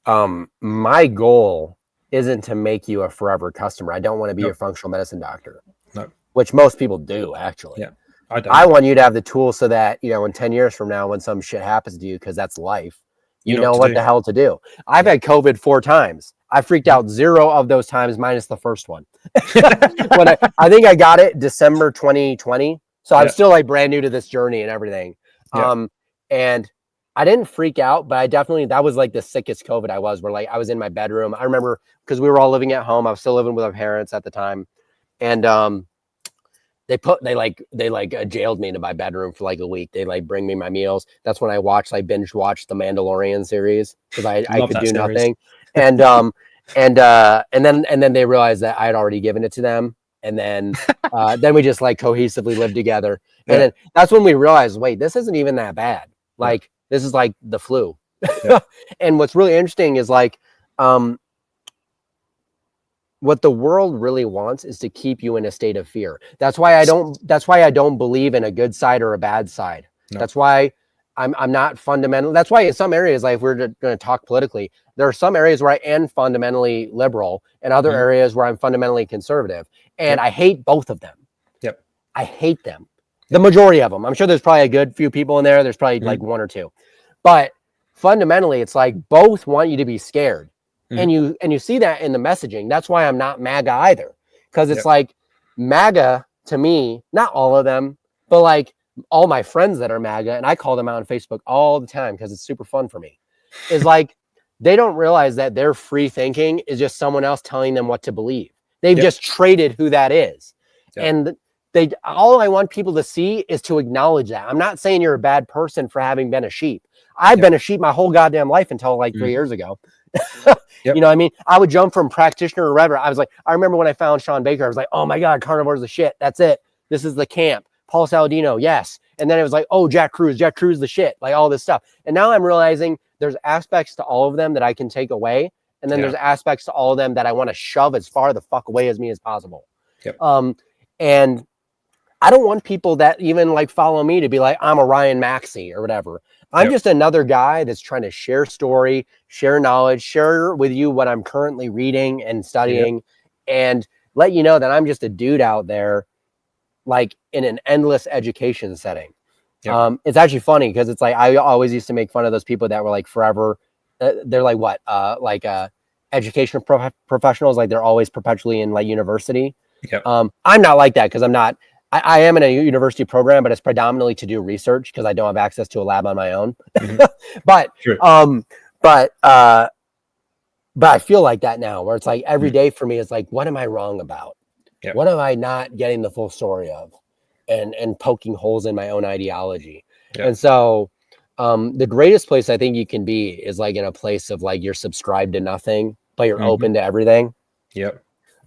my goal isn't to make you a forever customer. I don't want to be a functional medicine doctor. No. Which most people do, actually. Yeah. I don't. I want you to have the tools so that, in 10 years from now, when some shit happens to you, because that's life, you know what the hell to do. I've had COVID 4 times. I freaked out 0 of those times, minus the first one. When I think I got it December 2020. So I'm still like brand new to this journey and everything. And I didn't freak out, but that was like the sickest COVID I was, where like I was in my bedroom. I remember because we were all living at home. I was still living with our parents at the time. And they jailed me into my bedroom for like a week. They like bring me my meals. That's when I binge watched the Mandalorian series, because I could do nothing. And then they realized that I had already given it to them. And then we just like cohesively lived together. And then that's when we realized, wait, this isn't even that bad. Like this is like the flu. And what's really interesting is like, what the world really wants is to keep you in a state of fear. That's why I don't believe in a good side or a bad side. No. That's why I'm not fundamental. That's why in some areas, like if we're going to talk politically, there are some areas where I am fundamentally liberal and other areas where I'm fundamentally conservative. And I hate both of them. Yep. I hate them. The majority of them. I'm sure there's probably a good few people in there. There's probably like 1 or 2. But fundamentally, it's like both want you to be scared. And you see that in the messaging. That's why I'm not MAGA either. Because it's like MAGA to me, not all of them, but like all my friends that are MAGA, and I call them out on Facebook all the time because it's super fun for me, is like they don't realize that their free thinking is just someone else telling them what to believe. They've just traded who that is. And all I want people to see is to acknowledge that. I'm not saying you're a bad person for having been a sheep. I've been a sheep my whole goddamn life until like 3 years ago. You know what I mean? I would jump from practitioner to whatever. I remember when I found Sean Baker, I was like, oh my God, carnivore's the shit. That's it. This is the camp. Paul Saladino, yes. And then it was like, oh, Jack Cruz the shit, like all this stuff. And now I'm realizing there's aspects to all of them that I can take away. And then there's aspects to all of them that I want to shove as far the fuck away as me as possible. And I don't want people that even like follow me to be like, I'm a Ryan Maxey or whatever. I'm just another guy that's trying to share story, share knowledge, share with you what I'm currently reading and studying, and let you know that I'm just a dude out there, like in an endless education setting. It's actually funny because it's like, I always used to make fun of those people that were like forever. They're like what? Education professionals. Like they're always perpetually in like university. I'm not like that because I'm not. I am in a university program, but it's predominantly to do research because I don't have access to a lab on my own. But I feel like that now, where it's like every day for me is like, what am I wrong about? What am I not getting the full story of? And poking holes in my own ideology. And so the greatest place I think you can be is like in a place of like you're subscribed to nothing, but you're open to everything.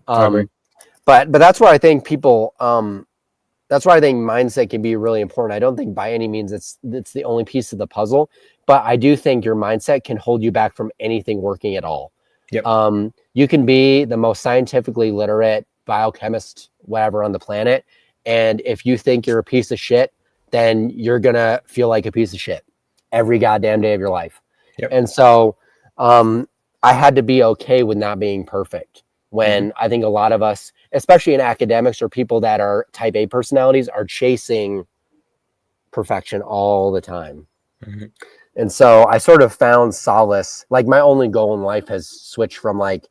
But that's where I think people that's why I think mindset can be really important. I don't think by any means it's the only piece of the puzzle, but I do think your mindset can hold you back from anything working at all. You can be the most scientifically literate biochemist, whatever, on the planet. And if you think you're a piece of shit, then you're going to feel like a piece of shit every goddamn day of your life. And so I had to be okay with not being perfect. When I think a lot of us, especially in academics or people that are type A personalities, are chasing perfection all the time. And so I sort of found solace. Like my only goal in life has switched from like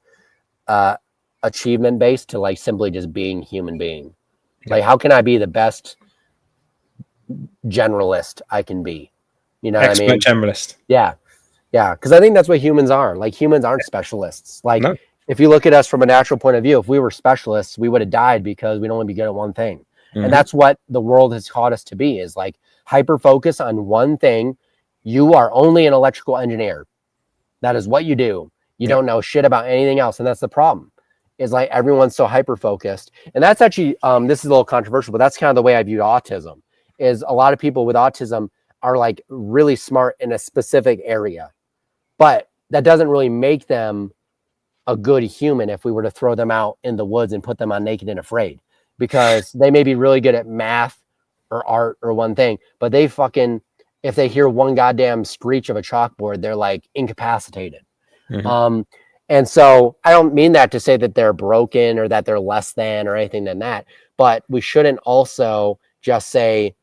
achievement based to like simply just being human being. Like how can I be the best generalist I can be? You know what I mean? Generalist. Yeah. Because I think that's what humans are. Like humans aren't specialists. Like if you look at us from a natural point of view, if we were specialists, we would have died because we'd only be good at one thing. And that's what the world has taught us to be, is like hyper focus on one thing. You are only an electrical engineer. That is what you do. You don't know shit about anything else. And that's the problem, is like everyone's so hyper focused. And that's actually, this is a little controversial, but that's kind of the way I viewed autism, is a lot of people with autism are like really smart in a specific area, but that doesn't really make them a good human if we were to throw them out in the woods and put them on Naked and Afraid, because they may be really good at math or art or one thing, but they fucking, if they hear one goddamn screech of a chalkboard, they're like incapacitated. And so I don't mean that to say that they're broken or that they're less than or anything than that, but we shouldn't also just say,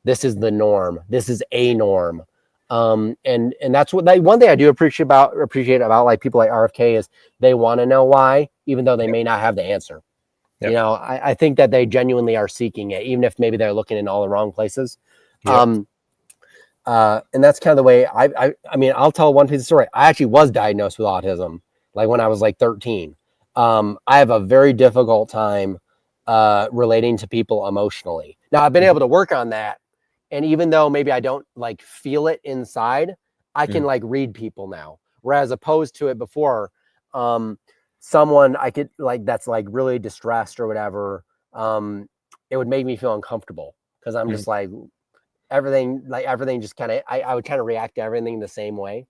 this is the norm. This is a norm. And that's what one thing I do appreciate about like people like RFK is they want to know why, even though they may not have the answer. You know, I think that they genuinely are seeking it, even if maybe they're looking in all the wrong places. And that's kind of the way I mean, I'll tell one piece of story. I actually was diagnosed with autism, like when I was like 13. I have a very difficult time relating to people emotionally. Now I've been able to work on that. And even though maybe I don't like feel it inside, I can like read people now. Whereas opposed to it before, someone I could like, that's like really distressed or whatever, it would make me feel uncomfortable because I'm just like, everything just kind of, I would kind of react to everything the same way.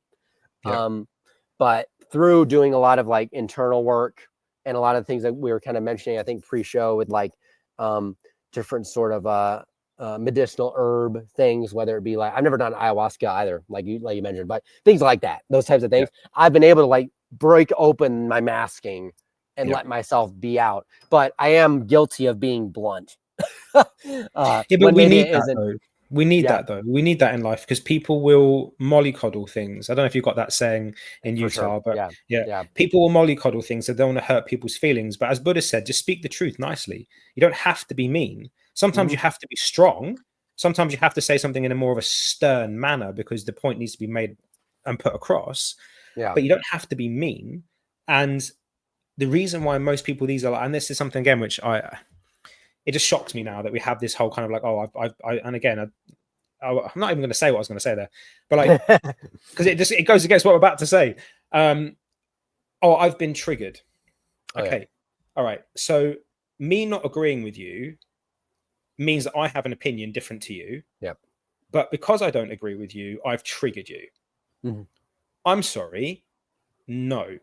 But through doing a lot of like internal work and a lot of things that we were kind of mentioning, I think pre-show, with like different sort of medicinal herb things, whether it be like, I've never done ayahuasca either, like you mentioned, but things like that, those types of things, I've been able to like break open my masking and let myself be out. But I am guilty of being blunt. But we need that though. We need that though. We need that in life, because people will mollycoddle things. I don't know if you've got that saying in Utah, but people will mollycoddle things. So they don't want to hurt people's feelings. But as Buddha said, just speak the truth nicely. You don't have to be mean. Sometimes you have to be strong. Sometimes you have to say something in a more of a stern manner because the point needs to be made and put across. But you don't have to be mean. And the reason why most people, and this is something again, which it just shocks me now that we have this whole kind of like, and again, I'm not even going to say what I was going to say there, but like, because it goes against what I'm about to say. I've been triggered. Okay. All right. So me not agreeing with you means that I have an opinion different to you. But because I don't agree with you, I've triggered you. I'm sorry. No.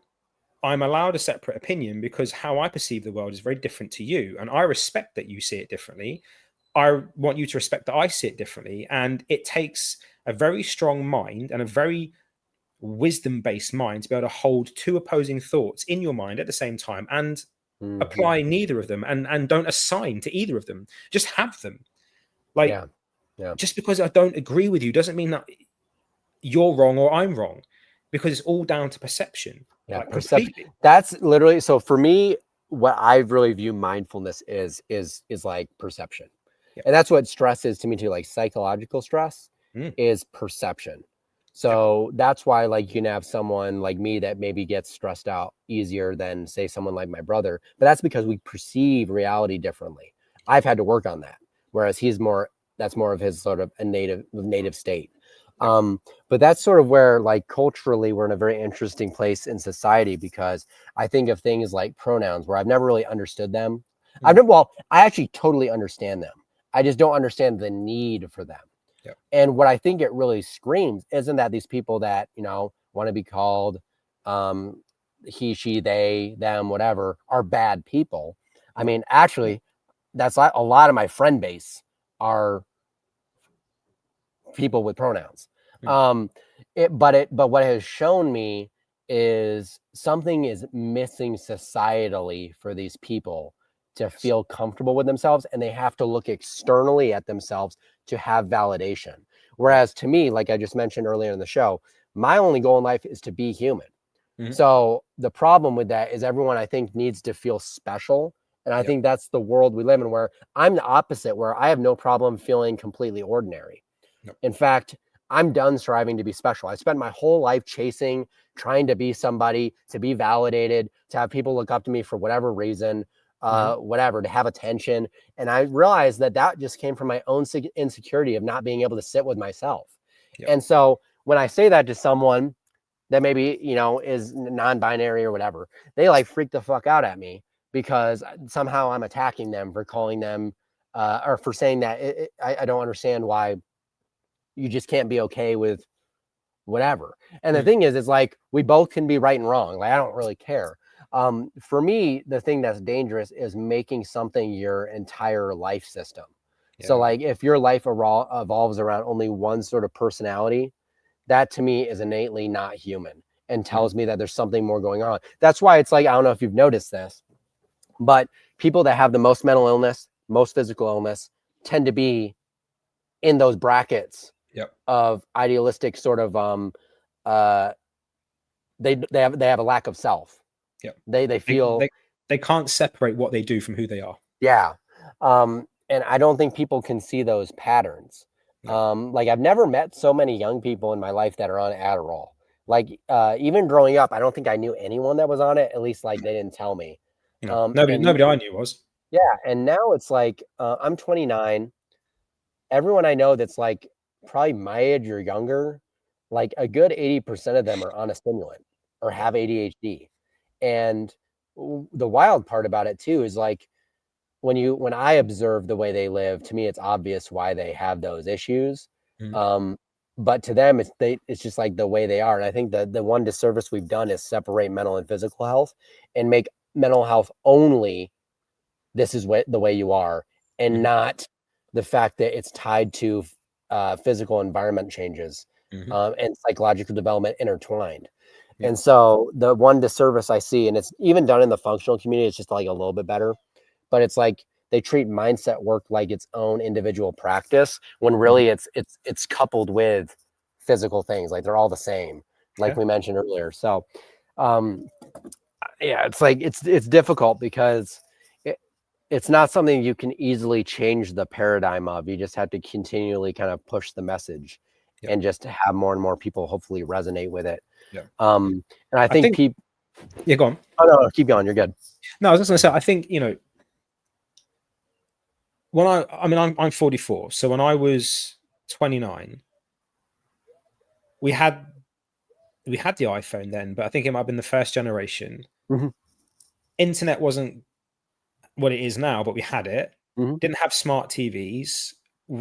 I'm allowed a separate opinion because how I perceive the world is very different to you. And I respect that you see it differently. I want you to respect that I see it differently. And it takes a very strong mind and a very wisdom-based mind to be able to hold two opposing thoughts in your mind at the same time and apply neither of them and don't assign to either of them. Just have them. Like, just because I don't agree with you doesn't mean that you're wrong or I'm wrong, because it's all down to perception. Perception. That's literally, so for me, what I really view mindfulness is like perception. And that's what stress is to me too. Like psychological stress is perception. So that's why like you can have someone like me that maybe gets stressed out easier than say someone like my brother, but that's because we perceive reality differently. I've had to work on that. Whereas that's more of his sort of a native state. But that's sort of where like culturally we're in a very interesting place in society, because I think of things like pronouns where I've never really understood them. I actually totally understand them. I just don't understand the need for them. And what I think it really screams isn't that these people that, want to be called he, she, they, them, whatever, are bad people. I mean, actually, that's like a lot of my friend base are people with pronouns. But what it has shown me is something is missing societally for these people to feel comfortable with themselves, and they have to look externally at themselves to have validation. Whereas to me, like I just mentioned earlier in the show, my only goal in life is to be human. So the problem with that is everyone, I think, needs to feel special. And I think that's the world we live in, where I'm the opposite, where I have no problem feeling completely ordinary. In fact, I'm done striving to be special. I spent my whole life trying to be somebody, to be validated, to have people look up to me for whatever reason, whatever, to have attention. And I realized that just came from my own insecurity of not being able to sit with myself. Yep. And so when I say that to someone that maybe, you know, is non-binary or whatever, they like freak the fuck out at me because somehow I'm attacking them for calling them or for saying that I don't understand why you just can't be okay with whatever. And the thing is, it's like we both can be right and wrong. Like I don't really care. For me, the thing that's dangerous is making something your entire life system. Yeah. So like if your life evolves around only one sort of personality, that to me is innately not human and tells me that there's something more going on. That's why it's like, I don't know if you've noticed this, but people that have the most mental illness, most physical illness tend to be in those brackets of idealistic sort of they have a lack of self. They feel they can't separate what they do from who they are. Yeah. And I don't think people can see those patterns. Like I've never met so many young people in my life that are on Adderall. Like even growing up, I don't think I knew anyone that was on it. At least like they didn't tell me. Nobody I knew was. Yeah. And now it's like I'm 29. Everyone I know that's like probably my age or younger, like a good 80% of them are on a stimulant or have ADHD. And the wild part about it too is like when I observe the way they live, to me it's obvious why they have those issues. But to them it's just like the way they are. And I think the one disservice we've done is separate mental and physical health and make mental health only this is the way you are, and not the fact that it's tied to physical environment changes and psychological development intertwined. And so the one disservice I see, and it's even done in the functional community, it's just like a little bit better, but it's like they treat mindset work like its own individual practice when really it's coupled with physical things. Like they're all the same, like we mentioned earlier. So yeah, it's like it's difficult because it's not something you can easily change the paradigm of. You just have to continually kind of push the message and just have more and more people hopefully resonate with it. And I think people. Yeah, go on. Oh no, keep going. You're good. No, I was just going to say, I think, you know, when I'm 44. So when I was 29, we had the iPhone then, but I think it might have been the first generation. Internet wasn't what it is now, but we had it. Didn't have smart TVs.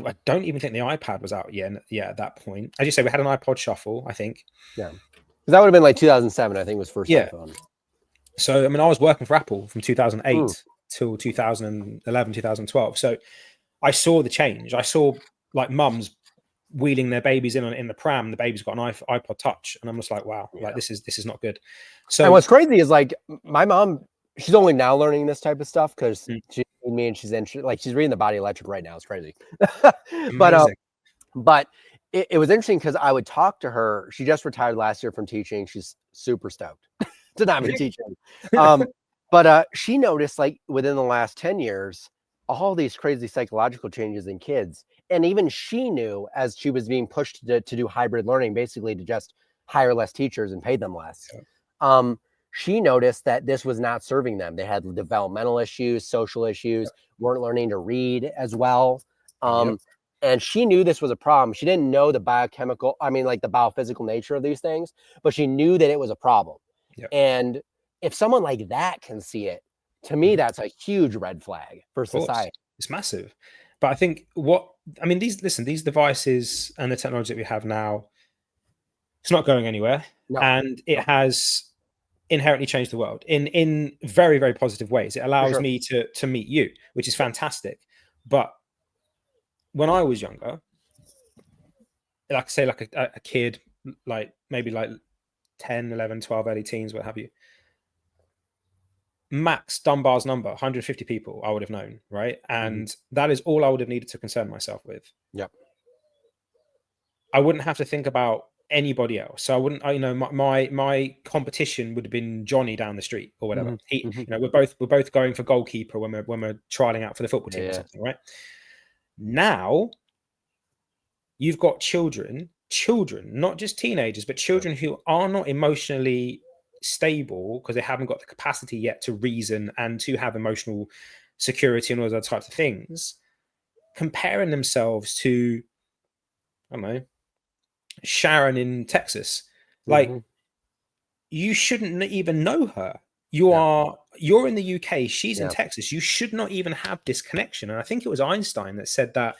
I don't even think the iPad was out yet at that point. As you say, we had an iPod Shuffle, I think. Yeah. Because that would have been like 2007, I think, was first iPhone. So, I mean, I was working for Apple from 2008 till 2011, 2012. So I saw the change. I saw like mums wheeling their babies in the pram. The baby's got an iPod Touch. And I'm just like, wow, like this is not good. So, and what's crazy is like my mom, she's only now learning this type of stuff because she's me and she's reading the Body Electric right now. It's crazy. But it was interesting because I would talk to her. She just retired last year from teaching. She's super stoked to not be teaching. But she noticed like within the last 10 years, all these crazy psychological changes in kids. And even she knew as she was being pushed to do hybrid learning, basically to just hire less teachers and pay them less. She noticed that this was not serving them. They had developmental issues, social issues, weren't learning to read as well. And she knew this was a problem. She didn't know the like the biophysical nature of these things, but she knew that it was a problem. And if someone like that can see it, to me, that's a huge red flag for society. It's massive. But I think these devices and the technology that we have now, it's not going anywhere. And it has inherently changed the world in very, very positive ways. It allows me to meet you, which is fantastic. But when I was younger, like say like a kid, like maybe like 10, 11, 12, early teens, what have you, max Dunbar's number, 150 people I would have known, right? And that is all I would have needed to concern myself with. I wouldn't have to think about anybody else. So I wouldn't, my competition would have been Johnny down the street or whatever. We're both going for goalkeeper when we're trialing out for the football team or something, right? Now you've got children children, not just teenagers, but children who are not emotionally stable because they haven't got the capacity yet to reason and to have emotional security and all those types of things, comparing themselves to, I don't know, Sharon in Texas. Like, you shouldn't even know her. You're in the UK, she's in Texas. You should not even have this connection. And I think it was Einstein that said that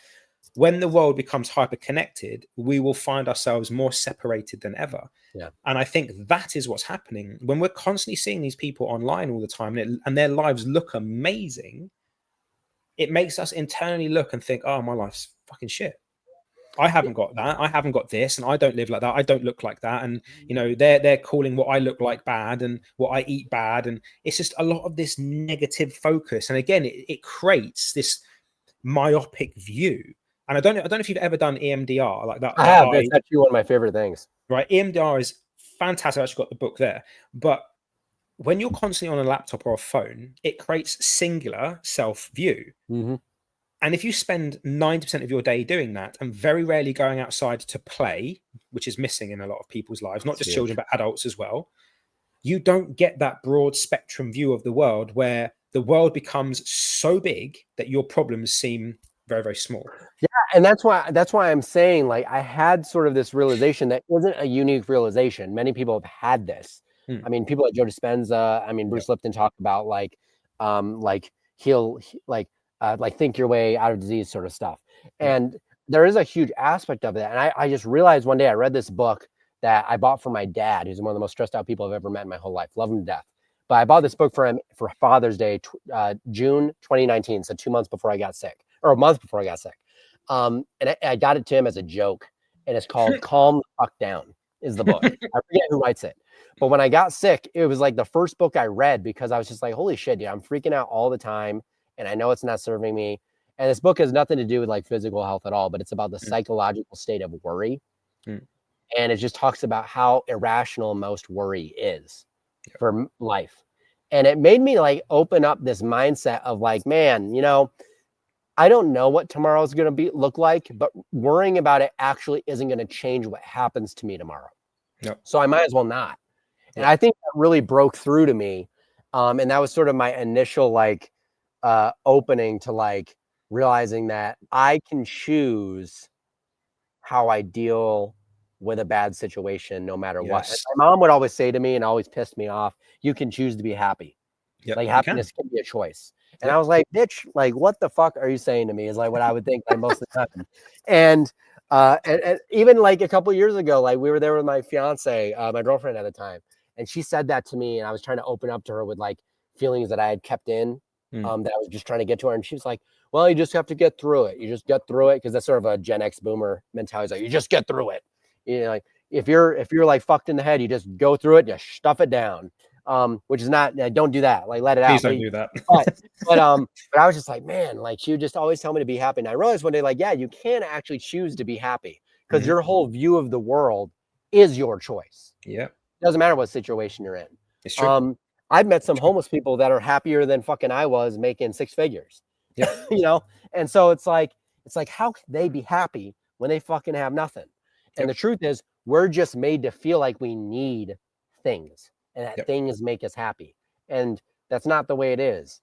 when the world becomes hyper-connected, we will find ourselves more separated than ever. And I think that is what's happening when we're constantly seeing these people online all the time, and their lives look amazing. It makes us internally look and think, oh, my life's fucking shit. I haven't got that. I haven't got this, and I don't live like that. I don't look like that. And, you know, they're calling what I look like bad and what I eat bad. And it's just a lot of this negative focus. And again, it creates this myopic view. And I don't know if you've ever done EMDR like that. I have. That's actually one of my favorite things. Right. EMDR is fantastic. I actually got the book there. But when you're constantly on a laptop or a phone, it creates singular self-view. And if you spend 90% of your day doing that and very rarely going outside to play, which is missing in a lot of people's lives, not just children, but adults as well, you don't get that broad spectrum view of the world where the world becomes so big that your problems seem very, very small. Yeah. And that's why I'm saying, like, I had sort of this realization that isn't a unique realization. Many people have had this. I mean, people like Joe Dispenza, I mean, Bruce Lipton talked about like think your way out of disease sort of stuff. And there is a huge aspect of that. And I just realized one day I read this book that I bought for my dad, who's one of the most stressed out people I've ever met in my whole life. Love him to death. But I bought this book for him for Father's Day, June 2019. So 2 months before I got sick, or a month before I got sick. And I got it to him as a joke. And it's called Calm the Fuck Down is the book. I forget who writes it. But when I got sick, it was like the first book I read because I was just like, holy shit, dude, I'm freaking out all the time. And I know it's not serving me. And this book has nothing to do with like physical health at all, but it's about the psychological state of worry. And it just talks about how irrational most worry is for life. And it made me like open up this mindset of like, man, you know, I don't know what tomorrow's going to look like, but worrying about it actually isn't going to change what happens to me tomorrow. So I might as well not. And I think that really broke through to me. And that was sort of my initial like opening to like realizing that I can choose how I deal with a bad situation no matter what. And my mom would always say to me, and always pissed me off, you can choose to be happy. Like happiness can be a choice. And I was like, bitch, like what the fuck are you saying to me is like what I would think like most of the time. And even like a couple of years ago, like we were there with my fiance, my girlfriend at the time, and she said that to me, and I was trying to open up to her with like feelings that I had kept in, that I was just trying to get to her. And she was like, well, you just have to get through it. You just get through it. Because that's sort of a Gen X boomer mentality. Like, you just get through it. You know, like if you're like fucked in the head, you just go through it, you stuff it down. Which is not, don't do that. Like, let it out. Please don't do that. but I was just like, man, like she would just always tell me to be happy. And I realized one day, like, yeah, you can actually choose to be happy because your whole view of the world is your choice. It doesn't matter what situation you're in. It's true. I've met some homeless people that are happier than fucking I was making 6 figures. You know? And so it's like, how can they be happy when they fucking have nothing? And the truth is, we're just made to feel like we need things. And that things make us happy. And that's not the way it is.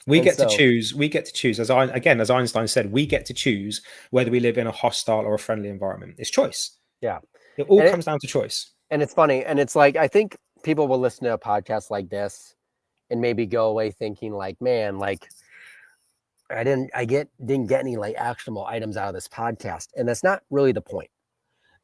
We get to choose. We get to choose. As Einstein said, we get to choose whether we live in a hostile or a friendly environment. It's choice. It all comes down to choice. And it's funny. And it's like, I think people will listen to a podcast like this and maybe go away thinking like, man, like I didn't get any like actionable items out of this podcast. And that's not really the point.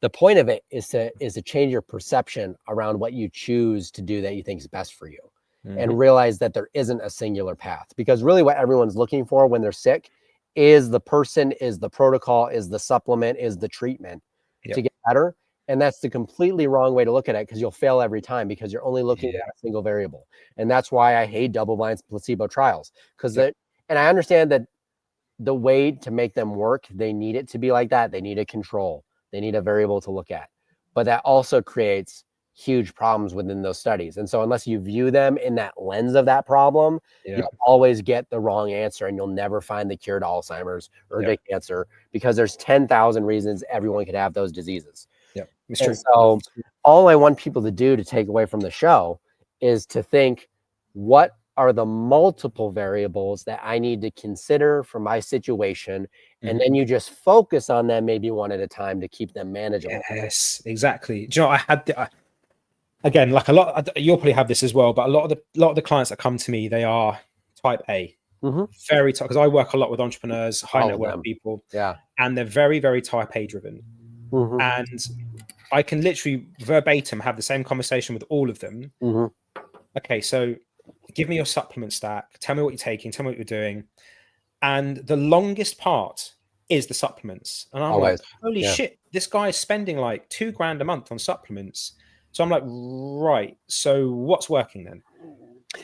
The point of it is to change your perception around what you choose to do that you think is best for you, and realize that there isn't a singular path. Because really what everyone's looking for when they're sick is the person, is the protocol, is the supplement, is the treatment to get better. And that's the completely wrong way to look at it, because you'll fail every time because you're only looking at a single variable. And that's why I hate double-blind placebo trials. And I understand that the way to make them work, they need it to be like that. They need a control. They need a variable to look at. But that also creates huge problems within those studies. And so unless you view them in that lens of that problem, Yeah. you'll always get the wrong answer, and you'll never find the cure to Alzheimer's or to cancer, because there's 10,000 reasons everyone could have those diseases. Yeah, it's and true. So all I want people to do to take away from the show is to think, what are the multiple variables that I need to consider for my situation? And then you just focus on them maybe one at a time to keep them manageable. Yes, exactly. Do you know, I had again, like a lot, you'll probably have this as well, but a lot of the clients that come to me, they are type A, very type, because I work a lot with entrepreneurs, high net worth people, and they're very, very type A driven. And I can literally verbatim have the same conversation with all of them. Okay, so give me your supplement stack. Tell me what you're taking. Tell me what you're doing. And the longest part is the supplements. And I'm like, holy shit, this guy is spending like $2,000 a month on supplements. So I'm like, right. So what's working then?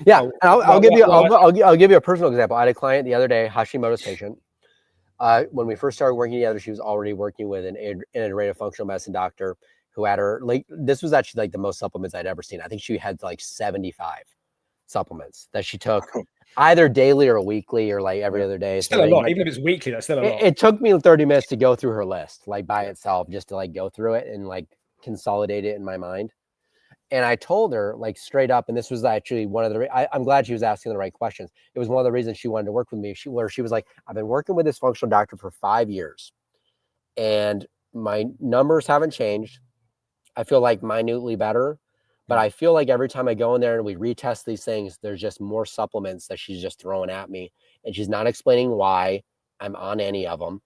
Yeah, I'll give you a personal example. I had a client the other day, Hashimoto's patient. When we first started working together, she was already working with an integrative functional medicine doctor who had her, like, this was actually like the most supplements I'd ever seen. I think she had like 75 supplements that she took either daily or weekly or like every other day. Still a lot. Even if it's weekly, that's still a lot. It took me 30 minutes to go through her list, like by itself, just to like go through it and like consolidate it in my mind. And I told her, like, straight up, and this was actually one of the, I'm glad she was asking the right questions. It was one of the reasons she wanted to work with me. She was like, I've been working with this functional doctor for 5 years and my numbers haven't changed. I feel like minutely better, but I feel like every time I go in there and we retest these things, there's just more supplements that she's just throwing at me, and she's not explaining why I'm on any of them,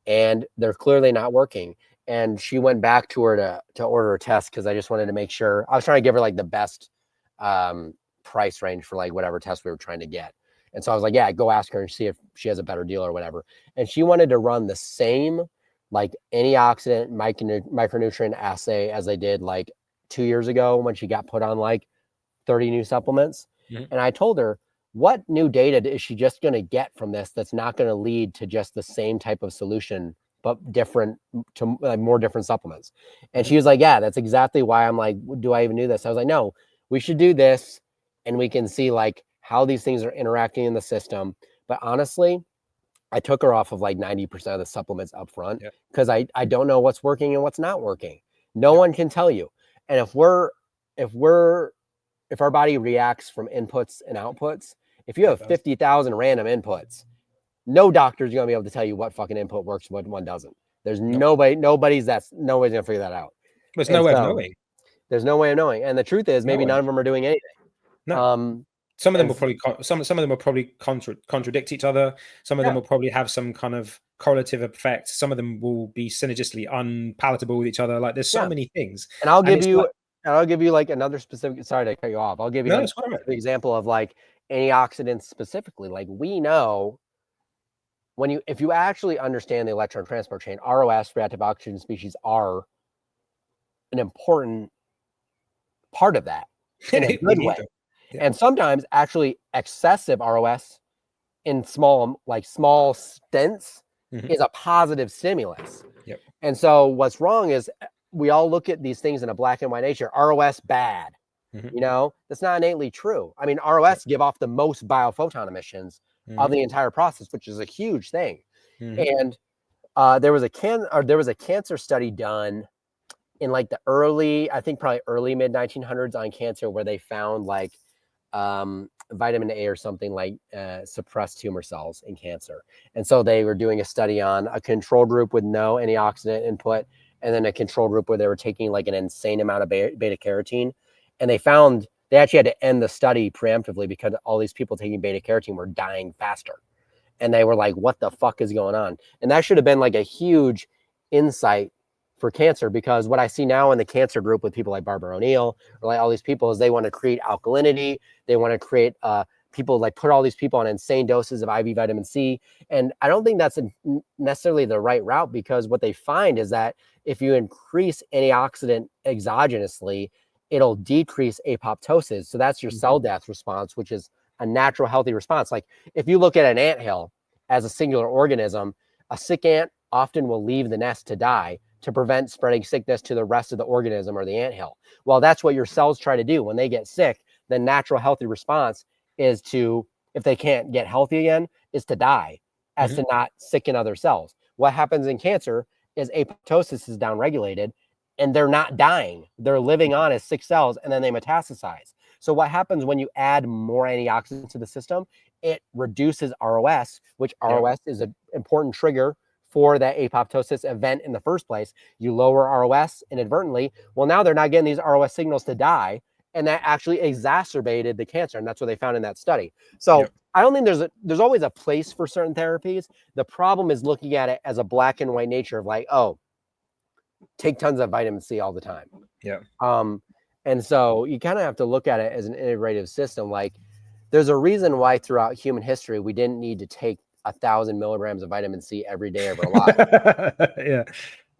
and they're clearly not working. And she went back to her to order a test, because I just wanted to make sure. I was trying to give her like the best price range for like whatever test we were trying to get. And so I was like, yeah, go ask her and see if she has a better deal or whatever. And she wanted to run the same like antioxidant micronutrient assay as they did like 2 years ago when she got put on like 30 new supplements. And I told her, what new data is she just going to get from this that's not going to lead to just the same type of solution, but different, to like more different supplements? And she was like, yeah, that's exactly why I'm like, do I even do this? I was like, no, we should do this, and we can see like how these things are interacting in the system. But honestly, I took her off of like 90% of the supplements up front, because I don't know what's working and what's not working. No one can tell you. And if our body reacts from inputs and outputs, if you have 50,000 random inputs, no doctor's going to be able to tell you what fucking input works, what one doesn't. There's nobody's going to figure that out. There's no way of knowing. There's no way of knowing. And the truth is, maybe none of them are doing anything. No. Some of them will probably contradict each other. Some of them will probably have some kind of correlative effect. Some of them will be synergistically unpalatable with each other. Like, there's so many things. And I'll give you like another specific. Sorry to cut you off. I'll give you an example of like antioxidants specifically. Like, we know if you actually understand the electron transport chain, ROS, reactive oxygen species, are an important part of that in a good way. And sometimes actually excessive ROS in small stents is a positive stimulus. And so what's wrong is we all look at these things in a black and white nature. ROS bad, that's not innately true. I mean, ROS give off the most biophoton emissions of the entire process, which is a huge thing. And there was a cancer study done in like the early mid 1900s on cancer, where they found like vitamin A or something like suppressed tumor cells in cancer. And so they were doing a study on a control group with no antioxidant input, and then a control group where they were taking like an insane amount of beta carotene. And they found they actually had to end the study preemptively because all these people taking beta carotene were dying faster. And they were like, what the fuck is going on? And that should have been like a huge insight for cancer, because what I see now in the cancer group with people like Barbara O'Neill or like all these people is they want to create alkalinity. They want to create people like put all these people on insane doses of IV vitamin C. And I don't think that's necessarily the right route, because what they find is that if you increase antioxidant exogenously, it'll decrease apoptosis. So that's your cell death response, which is a natural, healthy response. Like, if you look at an anthill as a singular organism, a sick ant often will leave the nest to die, to prevent spreading sickness to the rest of the organism or the anthill. Well, that's what your cells try to do. When they get sick, the natural healthy response is to, if they can't get healthy again, is to die, as to not sicken other cells. What happens in cancer is apoptosis is downregulated, and they're not dying. They're living on as sick cells, and then they metastasize. So what happens when you add more antioxidants to the system? It reduces ROS, which ROS is an important trigger for that apoptosis event in the first place. You lower ROS inadvertently. Well, now they're not getting these ROS signals to die, and that actually exacerbated the cancer, and that's what they found in that study. So I don't think there's always a place for certain therapies. The problem is looking at it as a black and white nature of like, oh, take tons of vitamin C all the time. And so you kind of have to look at it as an integrative system. Like, there's a reason why throughout human history we didn't need to take 1,000 milligrams of vitamin C every day of our life.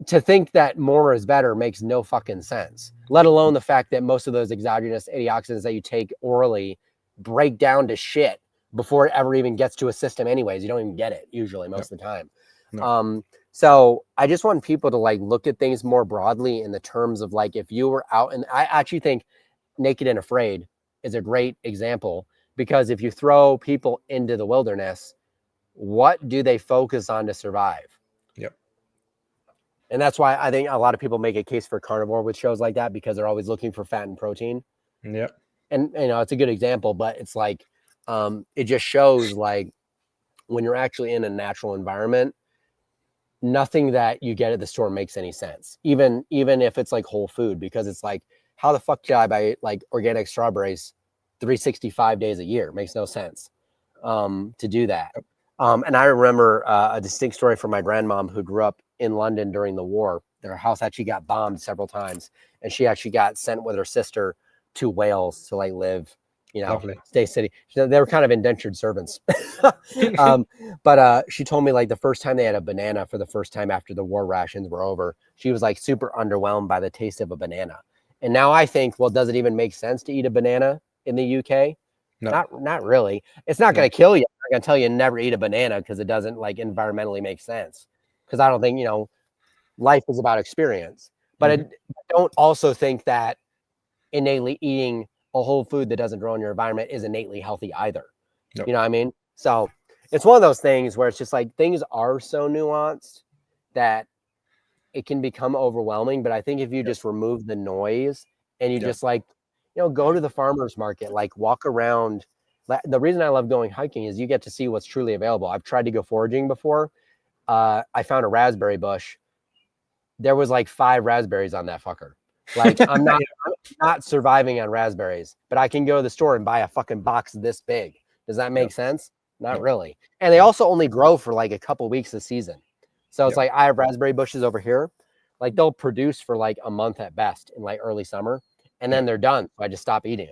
To think that more is better makes no fucking sense, let alone the fact that most of those exogenous antioxidants that you take orally break down to shit before it ever even gets to a system anyways. You don't even get it usually most of the time. So I just want people to like look at things more broadly in the terms of like, if you were out, and I actually think Naked and Afraid is a great example, because if you throw people into the wilderness, what do they focus on to survive? And that's why I think a lot of people make a case for carnivore with shows like that, because they're always looking for fat and protein. And you know, it's a good example, but it's like, it just shows like when you're actually in a natural environment, nothing that you get at the store makes any sense. Even if it's like whole food, because it's like, how the fuck do I buy like organic strawberries 365 days a year? It makes no sense to do that. And I remember a distinct story from my grandmom, who grew up in London during the war. Their house actually got bombed several times, and she actually got sent with her sister to Wales to like live, you know, stay city. They were kind of indentured servants. But she told me like the first time they had a banana for the first time after the war rations were over, she was like super underwhelmed by the taste of a banana. And now I think, well, does it even make sense to eat a banana in the UK? Not really. It's not going to kill you. I'm going to tell you never eat a banana because it doesn't like environmentally make sense. Because I don't think, you know, life is about experience. But I don't also think that innately eating a whole food that doesn't grow in your environment is innately healthy either. You know what I mean? So it's one of those things where it's just like, things are so nuanced that it can become overwhelming. But I think if you just remove the noise and you just like, you know, go to the farmer's market, like walk around. The reason I love going hiking is you get to see what's truly available. I've tried to go foraging before. I found a raspberry bush. There was like 5 raspberries on that fucker. Like I'm not surviving on raspberries, but I can go to the store and buy a fucking box this big. Does that make sense? Not really. And they also only grow for like a couple weeks a season. So it's like, I have raspberry bushes over here. Like they'll produce for like a month at best in like early summer, and then they're done. So I just stop eating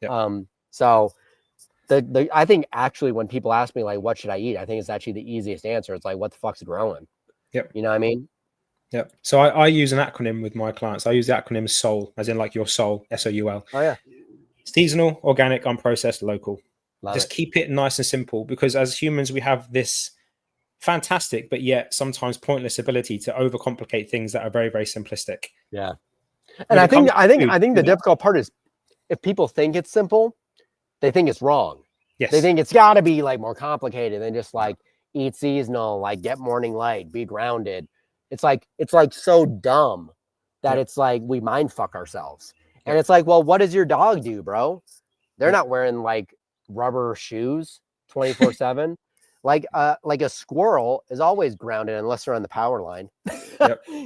them. So I think actually when people ask me like, what should I eat? I think it's actually the easiest answer. It's like, what the fuck's growing? You know what I mean? So I use an acronym with my clients. I use the acronym SOUL, as in like your soul, SOUL. Oh yeah. Seasonal, organic, unprocessed, local. Just keep it nice and simple, because as humans, we have this fantastic, but yet sometimes pointless ability to overcomplicate things that are very, very simplistic. Yeah. And I think the difficult part is, if people think it's simple, they think it's wrong. They think it's got to be like more complicated than just like eat seasonal, like get morning light, be grounded. It's like so dumb that it's like we mind fuck ourselves. And it's like, well, what does your dog do, bro? They're not wearing like rubber shoes 24/7. Like a squirrel is always grounded unless they're on the power line.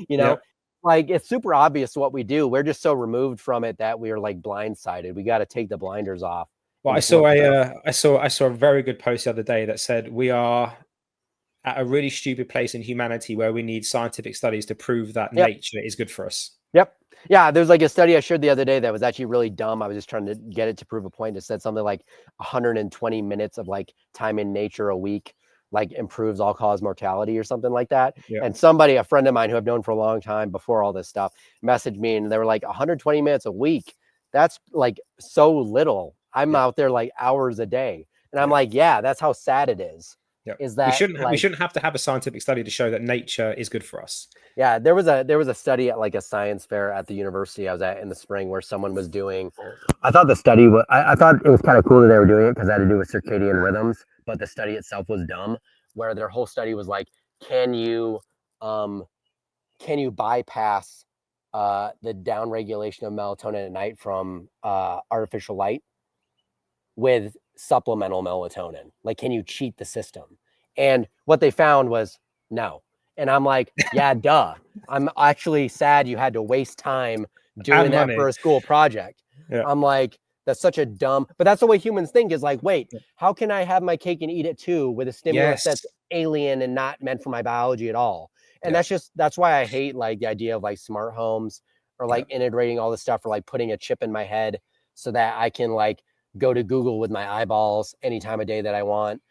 You know, like it's super obvious what we do. We're just so removed from it that we are like blindsided. We got to take the blinders off. Well, I saw a very good post the other day that said we are at a really stupid place in humanity where we need scientific studies to prove that nature is good for us. Yeah, there's like a study I shared the other day that was actually really dumb. I was just trying to get it to prove a point. It said something like 120 minutes of like time in nature a week like improves all-cause mortality or something like that. And a friend of mine who I've known for a long time before all this stuff, messaged me, and they were like, 120 minutes a week. That's like so little. I'm out there like hours a day. And I'm like, yeah, that's how sad it is. is that we shouldn't have to have a scientific study to show that nature is good for us. Yeah, there was a study at like a science fair at the university I was at in the spring where someone was doing. I thought the study was. I thought it was kind of cool that they were doing it because it had to do with circadian rhythms, but the study itself was dumb. Where their whole study was like, can you bypass the downregulation of melatonin at night from artificial light with supplemental melatonin? Like, can you cheat the system? And what they found was no. And I'm like, yeah, duh. I'm actually sad you had to waste time doing that for a school project. Yeah. I'm like, that's such a dumb, but that's the way humans think, is like, wait, how can I have my cake and eat it too with a stimulus that's alien and not meant for my biology at all? And that's why I hate like the idea of like smart homes or like integrating all this stuff, or like putting a chip in my head so that I can like go to Google with my eyeballs any time of day that I want.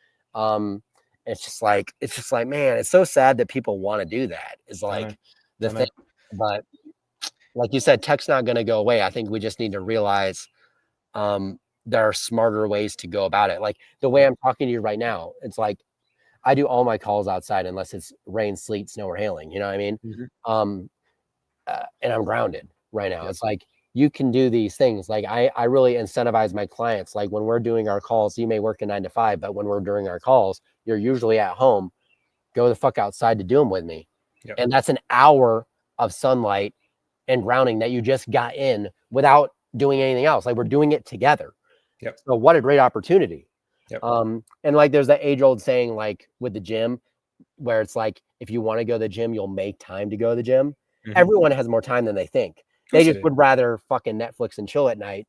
It's just like, man, it's so sad that people want to do that. Is like the thing. But like you said, tech's not going to go away. I think we just need to realize there are smarter ways to go about it. Like the way I'm talking to you right now, it's like I do all my calls outside unless it's rain, sleet, snow, or hailing. You know what I mean? Mm-hmm. And I'm grounded right now. It's like, you can do these things. Like I really incentivize my clients. Like when we're doing our calls, you may work a 9 to 5, but when we're doing our calls, you're usually at home. Go the fuck outside to do them with me. Yep. And that's an hour of sunlight and grounding that you just got in without doing anything else. Like we're doing it together. Yep. So what a great opportunity. Yep. And like there's that age old saying, like with the gym, where it's like, if you want to go to the gym, you'll make time to go to the gym. Mm-hmm. Everyone has more time than they think. They just would rather fucking Netflix and chill at night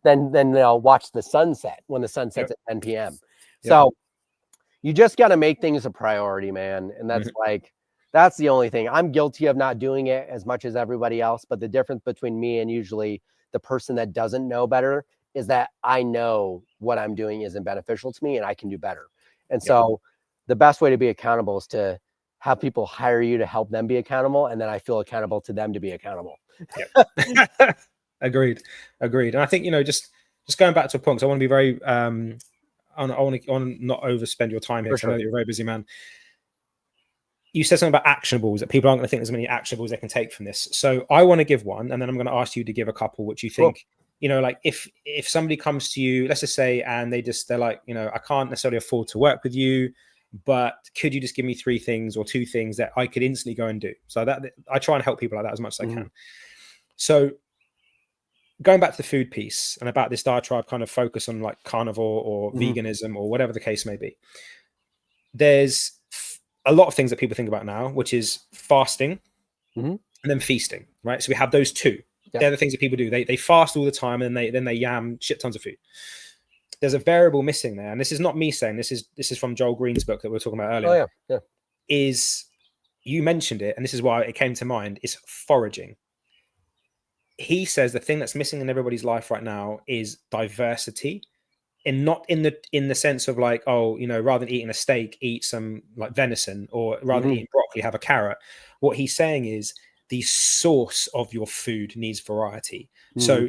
than watch the sunset when the sun sets at 10 p.m. So you just got to make things a priority, man. And that's that's the only thing. I'm guilty of not doing it as much as everybody else. But the difference between me and usually the person that doesn't know better is that I know what I'm doing isn't beneficial to me and I can do better. And so the best way to be accountable is to have people hire you to help them be accountable. And then I feel accountable to them to be accountable. Yep. Agreed. And I think, just going back to a point, because I want to be very, I want to not overspend your time here. Because I know that you're a very busy man. You said something about actionables, that people aren't going to think there's many actionables they can take from this. So I want to give one, and then I'm going to ask you to give a couple, which you think, like if somebody comes to you, let's just say, and they're like, I can't necessarily afford to work with you, but could you just give me 3 things or 2 things that I could instantly go and do? So that I try and help people like that as much as I can. So going back to the food piece and about this diatribe kind of focus on like carnivore or veganism or whatever the case may be, there's a lot of things that people think about now, which is fasting and then feasting, right? So we have those 2. They're the things that people do. They fast all the time and then they yam shit tons of food. There's a variable missing there, and this is not me saying, this is from Joel Green's book that we were talking about earlier. Is, you mentioned it, and this is why it came to mind, is foraging. He says the thing that's missing in everybody's life right now is diversity, and not in the sense of like, rather than eating a steak, eat some like venison, or rather than eating broccoli, have a carrot. What he's saying is the source of your food needs variety. So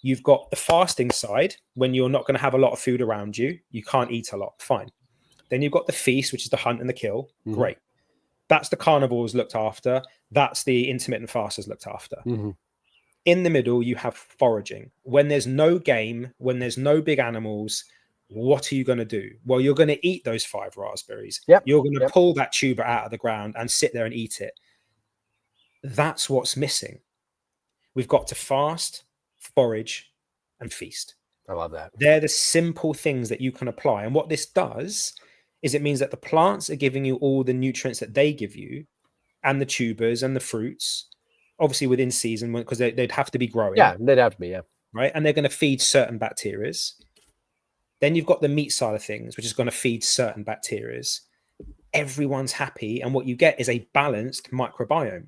you've got the fasting side, when you're not going to have a lot of food around you, you can't eat a lot, fine. Then you've got the feast, which is the hunt and the kill, great. That's the carnivores looked after. That's the intermittent fasters looked after. In the middle, you have foraging. When there's no game, when there's no big animals, what are you going to do? Well, you're going to eat those 5 raspberries. You're going to pull that tuber out of the ground and sit there and eat it. That's what's missing. We've got to fast, forage, and feast. I love that. They're the simple things that you can apply. And what this does is it means that the plants are giving you all the nutrients that they give you, and the tubers and the fruits, obviously within season, because they'd have to be growing. Yeah, they'd have to be, right? And they're going to feed certain bacteria. Then you've got the meat side of things, which is going to feed certain bacteria. Everyone's happy, and what you get is a balanced microbiome.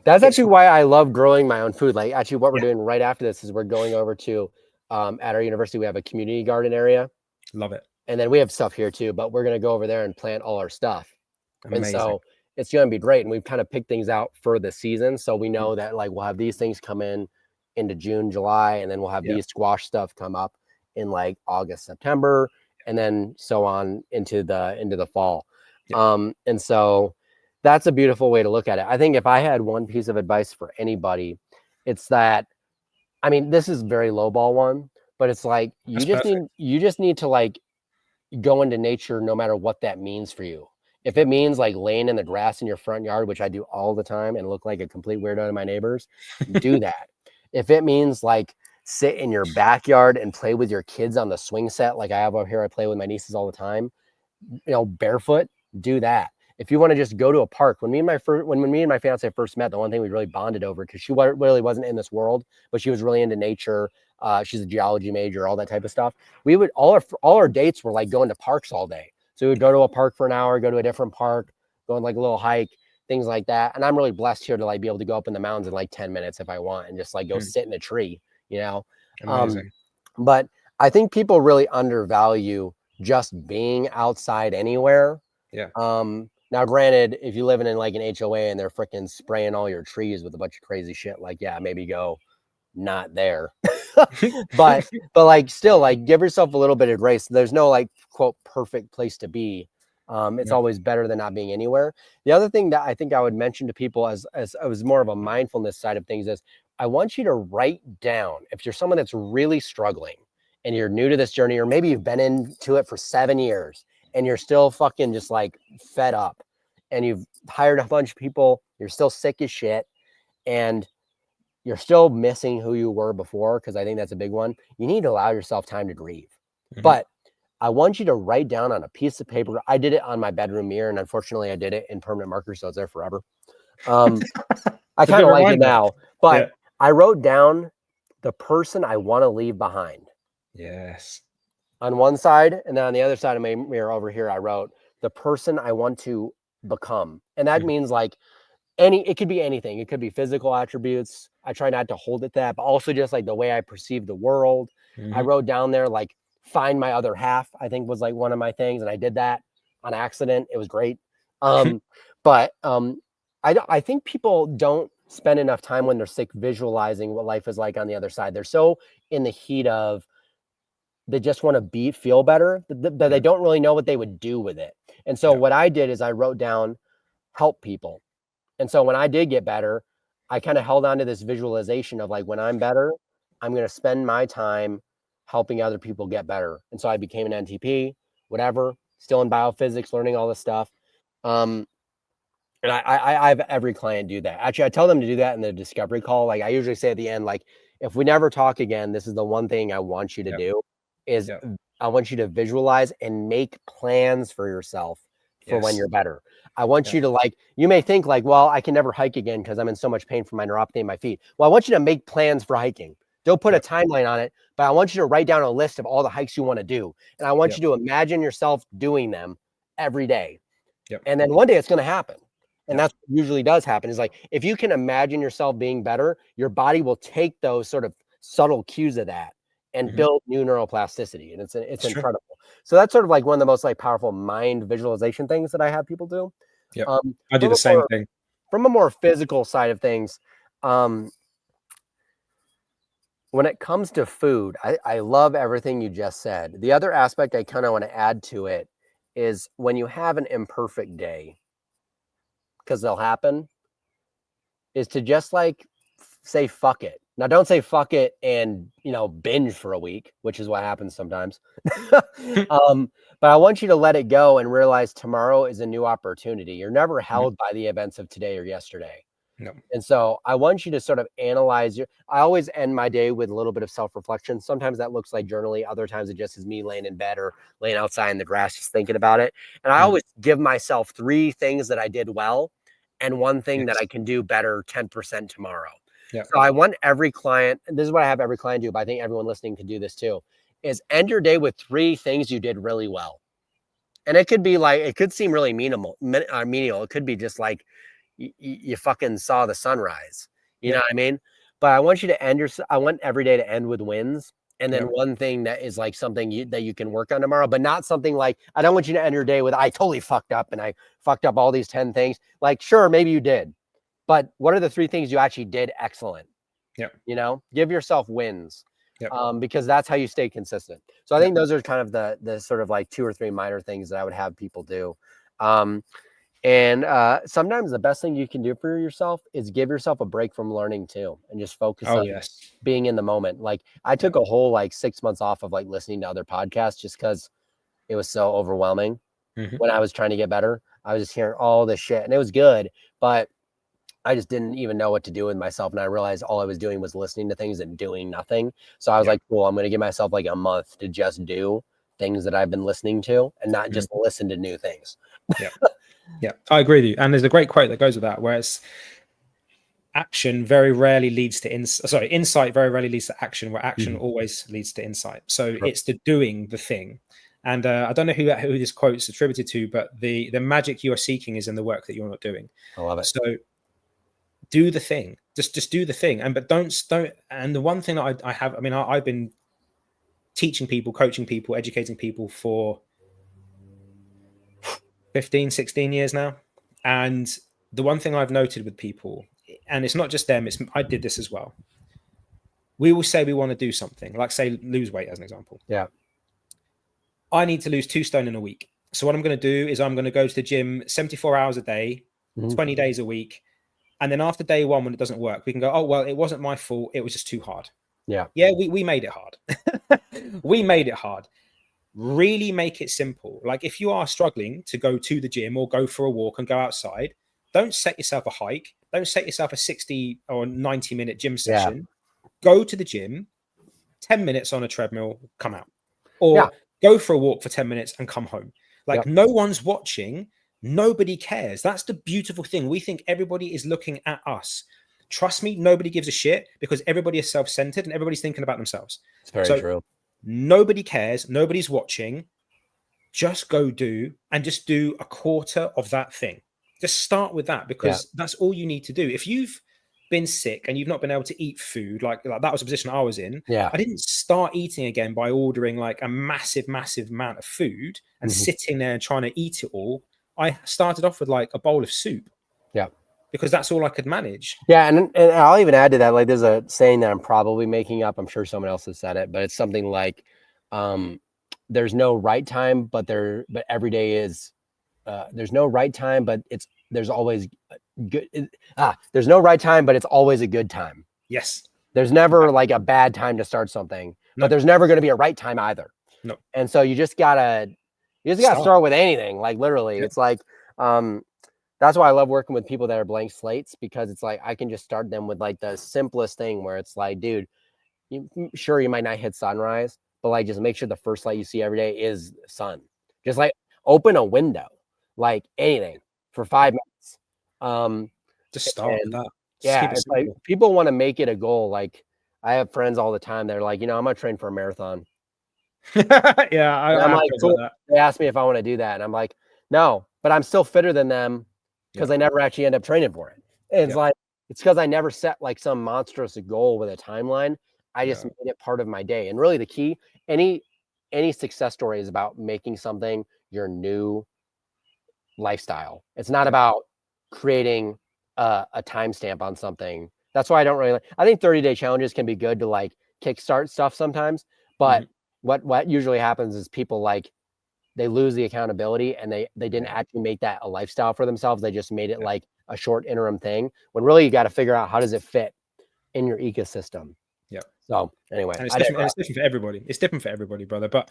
That's actually why I love growing my own food. Like actually what we're doing right after this is we're going over to, at our university, we have a community garden area. Love it. And then we have stuff here too, but we're going to go over there and plant all our stuff. Amazing. And so it's going to be great. And we've kind of picked things out for the season. So we know that like we'll have these things come into June, July, and then we'll have these squash stuff come up in like August, September. and then so on into the fall. And so that's a beautiful way to look at it. I think if I had one piece of advice for anybody, it's that, I mean, this is very lowball one, but it's like you just need to like go into nature no matter what that means for you. If it means like laying in the grass in your front yard, which I do all the time and look like a complete weirdo to my neighbors, do that. If it means like sit in your backyard and play with your kids on the swing set, like I have over here, I play with my nieces all the time, barefoot, do that. If you want to just go to a park, when me and my fiance first met, the one thing we really bonded over, because she really wasn't in this world, but she was really into nature. She's a geology major, all that type of stuff. We would all our dates were like going to parks all day. So we would go to a park for an hour, go to a different park, go on like a little hike, things like that. And I'm really blessed here to like be able to go up in the mountains in like 10 minutes if I want, and just like go sit in a tree, Amazing. But I think people really undervalue just being outside anywhere. Now, granted, if you're living in like an HOA and they're freaking spraying all your trees with a bunch of crazy shit, like, yeah, maybe go not there. but like still, like, give yourself a little bit of grace. There's no like quote perfect place to be. It's always better than not being anywhere. The other thing that I think I would mention to people as it was more of a mindfulness side of things is I want you to write down, if you're someone that's really struggling and you're new to this journey, or maybe you've been into it for 7 years and you're still fucking just like fed up, and you've hired a bunch of people, you're still sick as shit, and you're still missing who you were before, because I think that's a big one. You need to allow yourself time to grieve. But I want you to write down on a piece of paper. I did it on my bedroom mirror, and unfortunately I did it in permanent marker, so it's there forever. I kind of like it now, but I wrote down the person I want to leave behind. Yes. On one side, and then on the other side of my mirror over here, I wrote the person I want to become. And that means like it could be anything. It could be physical attributes. I try not to hold it that, but also just like the way I perceive the world. I wrote down there, like, find my other half, I think was like one of my things. And I did that on accident. It was great. But I think people don't spend enough time when they're sick visualizing what life is like on the other side. They're so in the heat of, they just want to feel better, that they don't really know what they would do with it. And so what I did is I wrote down help people. And so when I did get better, I kind of held on to this visualization of like, when I'm better, I'm going to spend my time helping other people get better. And so I became an NTP, whatever, still in biophysics, learning all this stuff. And I have every client do that. Actually, I tell them to do that in the discovery call. Like I usually say at the end, like, if we never talk again, this is the one thing I want you to do is I want you to visualize and make plans for yourself for when you're better. I want you to, like, you may think like, well, I can never hike again because I'm in so much pain from my neuropathy in my feet. Well, I want you to make plans for hiking. Don't put a timeline on it, but I want you to write down a list of all the hikes you want to do. And I want you to imagine yourself doing them every day. And then one day it's going to happen. And that's what usually does happen, is like, if you can imagine yourself being better, your body will take those sort of subtle cues of that and build new neuroplasticity. And it's incredible. So that's sort of like one of the most like powerful mind visualization things that I have people do. I do the same thing. From a more physical side of things, when it comes to food, I love everything you just said. The other aspect I kind of want to add to it is when you have an imperfect day, because they'll happen, is to just like say fuck it. Now, don't say fuck it and, binge for a week, which is what happens sometimes. But I want you to let it go and realize tomorrow is a new opportunity. You're never held by the events of today or yesterday. And so I want you to sort of analyze I always end my day with a little bit of self-reflection. Sometimes that looks like journaling. Other times it just is me laying in bed or laying outside in the grass, just thinking about it. And I always give myself 3 things that I did well and 1 thing that I can do better 10% tomorrow. So I want every client, and this is what I have every client do, but I think everyone listening can do this too, is end your day with 3 things you did really well. And it could be like, it could seem really menial. It could be just like you fucking saw the sunrise. You know what I mean? But I want you to I want every day to end with wins. And then 1 thing that is like something that you can work on tomorrow, but not something like, I don't want you to end your day with, I totally fucked up and I fucked up all these 10 things. Like, sure, maybe you did. But what are the 3 things you actually did excellent? Give yourself wins. Yep. Because that's how you stay consistent. So I think those are kind of the sort of like 2 or 3 minor things that I would have people do. And sometimes the best thing you can do for yourself is give yourself a break from learning too, and just focus on being in the moment. Like I took a whole like 6 months off of like listening to other podcasts just because it was so overwhelming. When I was trying to get better, I was just hearing all this shit, and it was good, but I just didn't even know what to do with myself. And I realized all I was doing was listening to things and doing nothing. So I was like, cool, I'm going to give myself like a month to just do things that I've been listening to and not just listen to new things. Yeah, I agree with you. And there's a great quote that goes with that, where it's action very rarely leads to insight very rarely leads to action, where action always leads to insight. So it's the doing the thing. And I don't know who this quote's attributed to, but the magic you are seeking is in the work that you're not doing. I love it. So do the thing. Just do the thing. But don't. And the one thing that I have, I mean, I've been teaching people, coaching people, educating people for 15, 16 years now. And the one thing I've noted with people, and it's not just them, I did this as well. We will say we want to do something, like say lose weight as an example. Yeah. I need to lose 2 stone in a week. So what I'm going to do is I'm going to go to the gym 74 hours a day, 20 days a week. And then after day 1, when it doesn't work, we can go, oh, well, it wasn't my fault. It was just too hard. Yeah. Yeah, we made it hard. We made it hard. Really make it simple. Like if you are struggling to go to the gym or go for a walk and go outside, don't set yourself a hike. Don't set yourself a 60 or 90-minute gym session. Go to the gym, 10 minutes on a treadmill, come out. Or go for a walk for 10 minutes and come home. Like no one's watching. Nobody cares. That's the beautiful thing. We think everybody is looking at us. Trust me, nobody gives a shit because everybody is self-centered and everybody's thinking about themselves. It's very true. Nobody cares. Nobody's watching. Just go do and just do a quarter of that thing. Just start with that because that's all you need to do. If you've been sick and you've not been able to eat food, like that was the position I was in. I didn't start eating again by ordering like a massive amount of food and sitting there and trying to eat it all. I started off with like a bowl of soup. Yeah. Because that's all I could manage. Yeah. And I'll even add to that. Like there's a saying that I'm probably making up. I'm sure someone else has said it, but it's something like, there's no right time, but every day is, there's no right time, but there's always good. There's no right time, but it's always a good time. Yes. There's never like a bad time to start something, but there's never going to be a right time either. No. And so you just gotta start with anything. Like literally, it's like, that's why I love working with people that are blank slates, because it's like, I can just start them with like the simplest thing where it's like, dude, you might not hit sunrise, but like, just make sure the first light you see every day is sun. Just like open a window, like anything for 5 minutes. Just start with that. It's like people want to make it a goal. Like I have friends all the time. They're like, I'm going to train for a marathon. I'm like, cool. They ask me if I want to do that. And I'm like, no, but I'm still fitter than them because I never actually end up training for it. And it's like, it's because I never set like some monstrous goal with a timeline. I just made it part of my day. And really the key, any success story is about making something your new lifestyle. It's not about creating a timestamp on something. That's why I don't really, I think 30-day challenges can be good to like kickstart stuff sometimes, but what usually happens is people like, they lose the accountability and they didn't actually make that a lifestyle for themselves. They just made it like a short interim thing, when really you got to figure out how does it fit in your ecosystem. Yeah. So anyway, and it's different for everybody. It's different for everybody, brother. But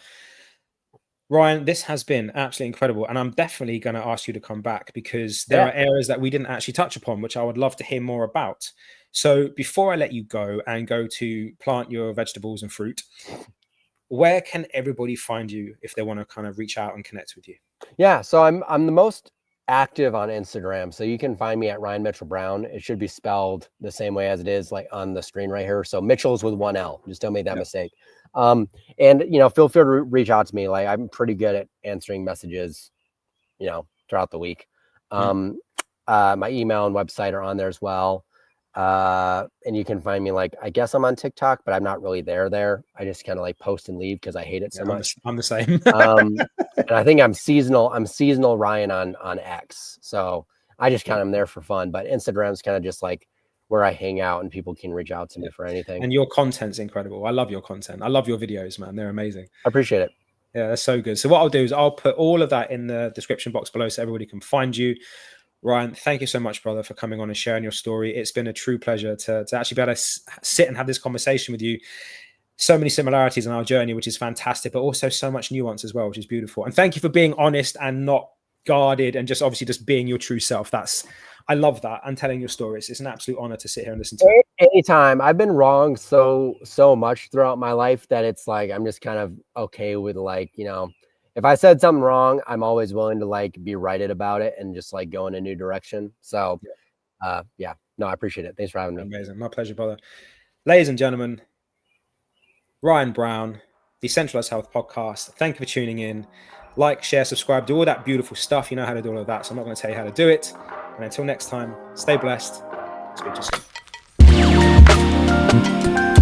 Ryan, this has been absolutely incredible. And I'm definitely going to ask you to come back because there are areas that we didn't actually touch upon, which I would love to hear more about. So before I let you go and go to plant your vegetables and fruit, where can everybody find you if they want to kind of reach out and connect with you? Yeah. So I'm the most active on Instagram. So you can find me at Ryan Mitchell Brown. It should be spelled the same way as it is like on the screen right here. So Mitchell's with 1 L. Just don't make that mistake. And feel free to reach out to me. Like I'm pretty good at answering messages, throughout the week. My email and website are on there as well. And you can find me like, I guess I'm on TikTok, but I'm not really there. I just kind of like post and leave because I hate it so much. I'm the same. And I think I'm seasonal Ryan on X. So I just kind of am there for fun, but Instagram's kind of just like where I hang out and people can reach out to me for anything. And your content's incredible. I love your content. I love your videos, man. They're amazing. I appreciate it. Yeah, that's so good. So what I'll do is I'll put all of that in the description box below so everybody can find you. Ryan, thank you so much, brother, for coming on and sharing your story. It's been a true pleasure to actually be able to sit and have this conversation with you. So many similarities in our journey, which is fantastic, but also so much nuance as well, which is beautiful. And thank you for being honest and not guarded and just obviously just being your true self. I love that, and telling your stories. It's an absolute honor to sit here and listen to it. Anytime. I've been wrong so much throughout my life that it's like I'm just kind of okay with, like, you know, if I said something wrong, I'm always willing to like be righted about it and just like go in a new direction. So yeah, no, I appreciate it. Thanks for having me. Amazing. My pleasure, brother. Ladies and gentlemen, Ryan Brown, the Centralized Health Podcast. Thank you for tuning in. Like, share, subscribe, do all that beautiful stuff. You know how to do all of that, so I'm not going to tell you how to do it. And until next time, stay blessed. Speak to you soon.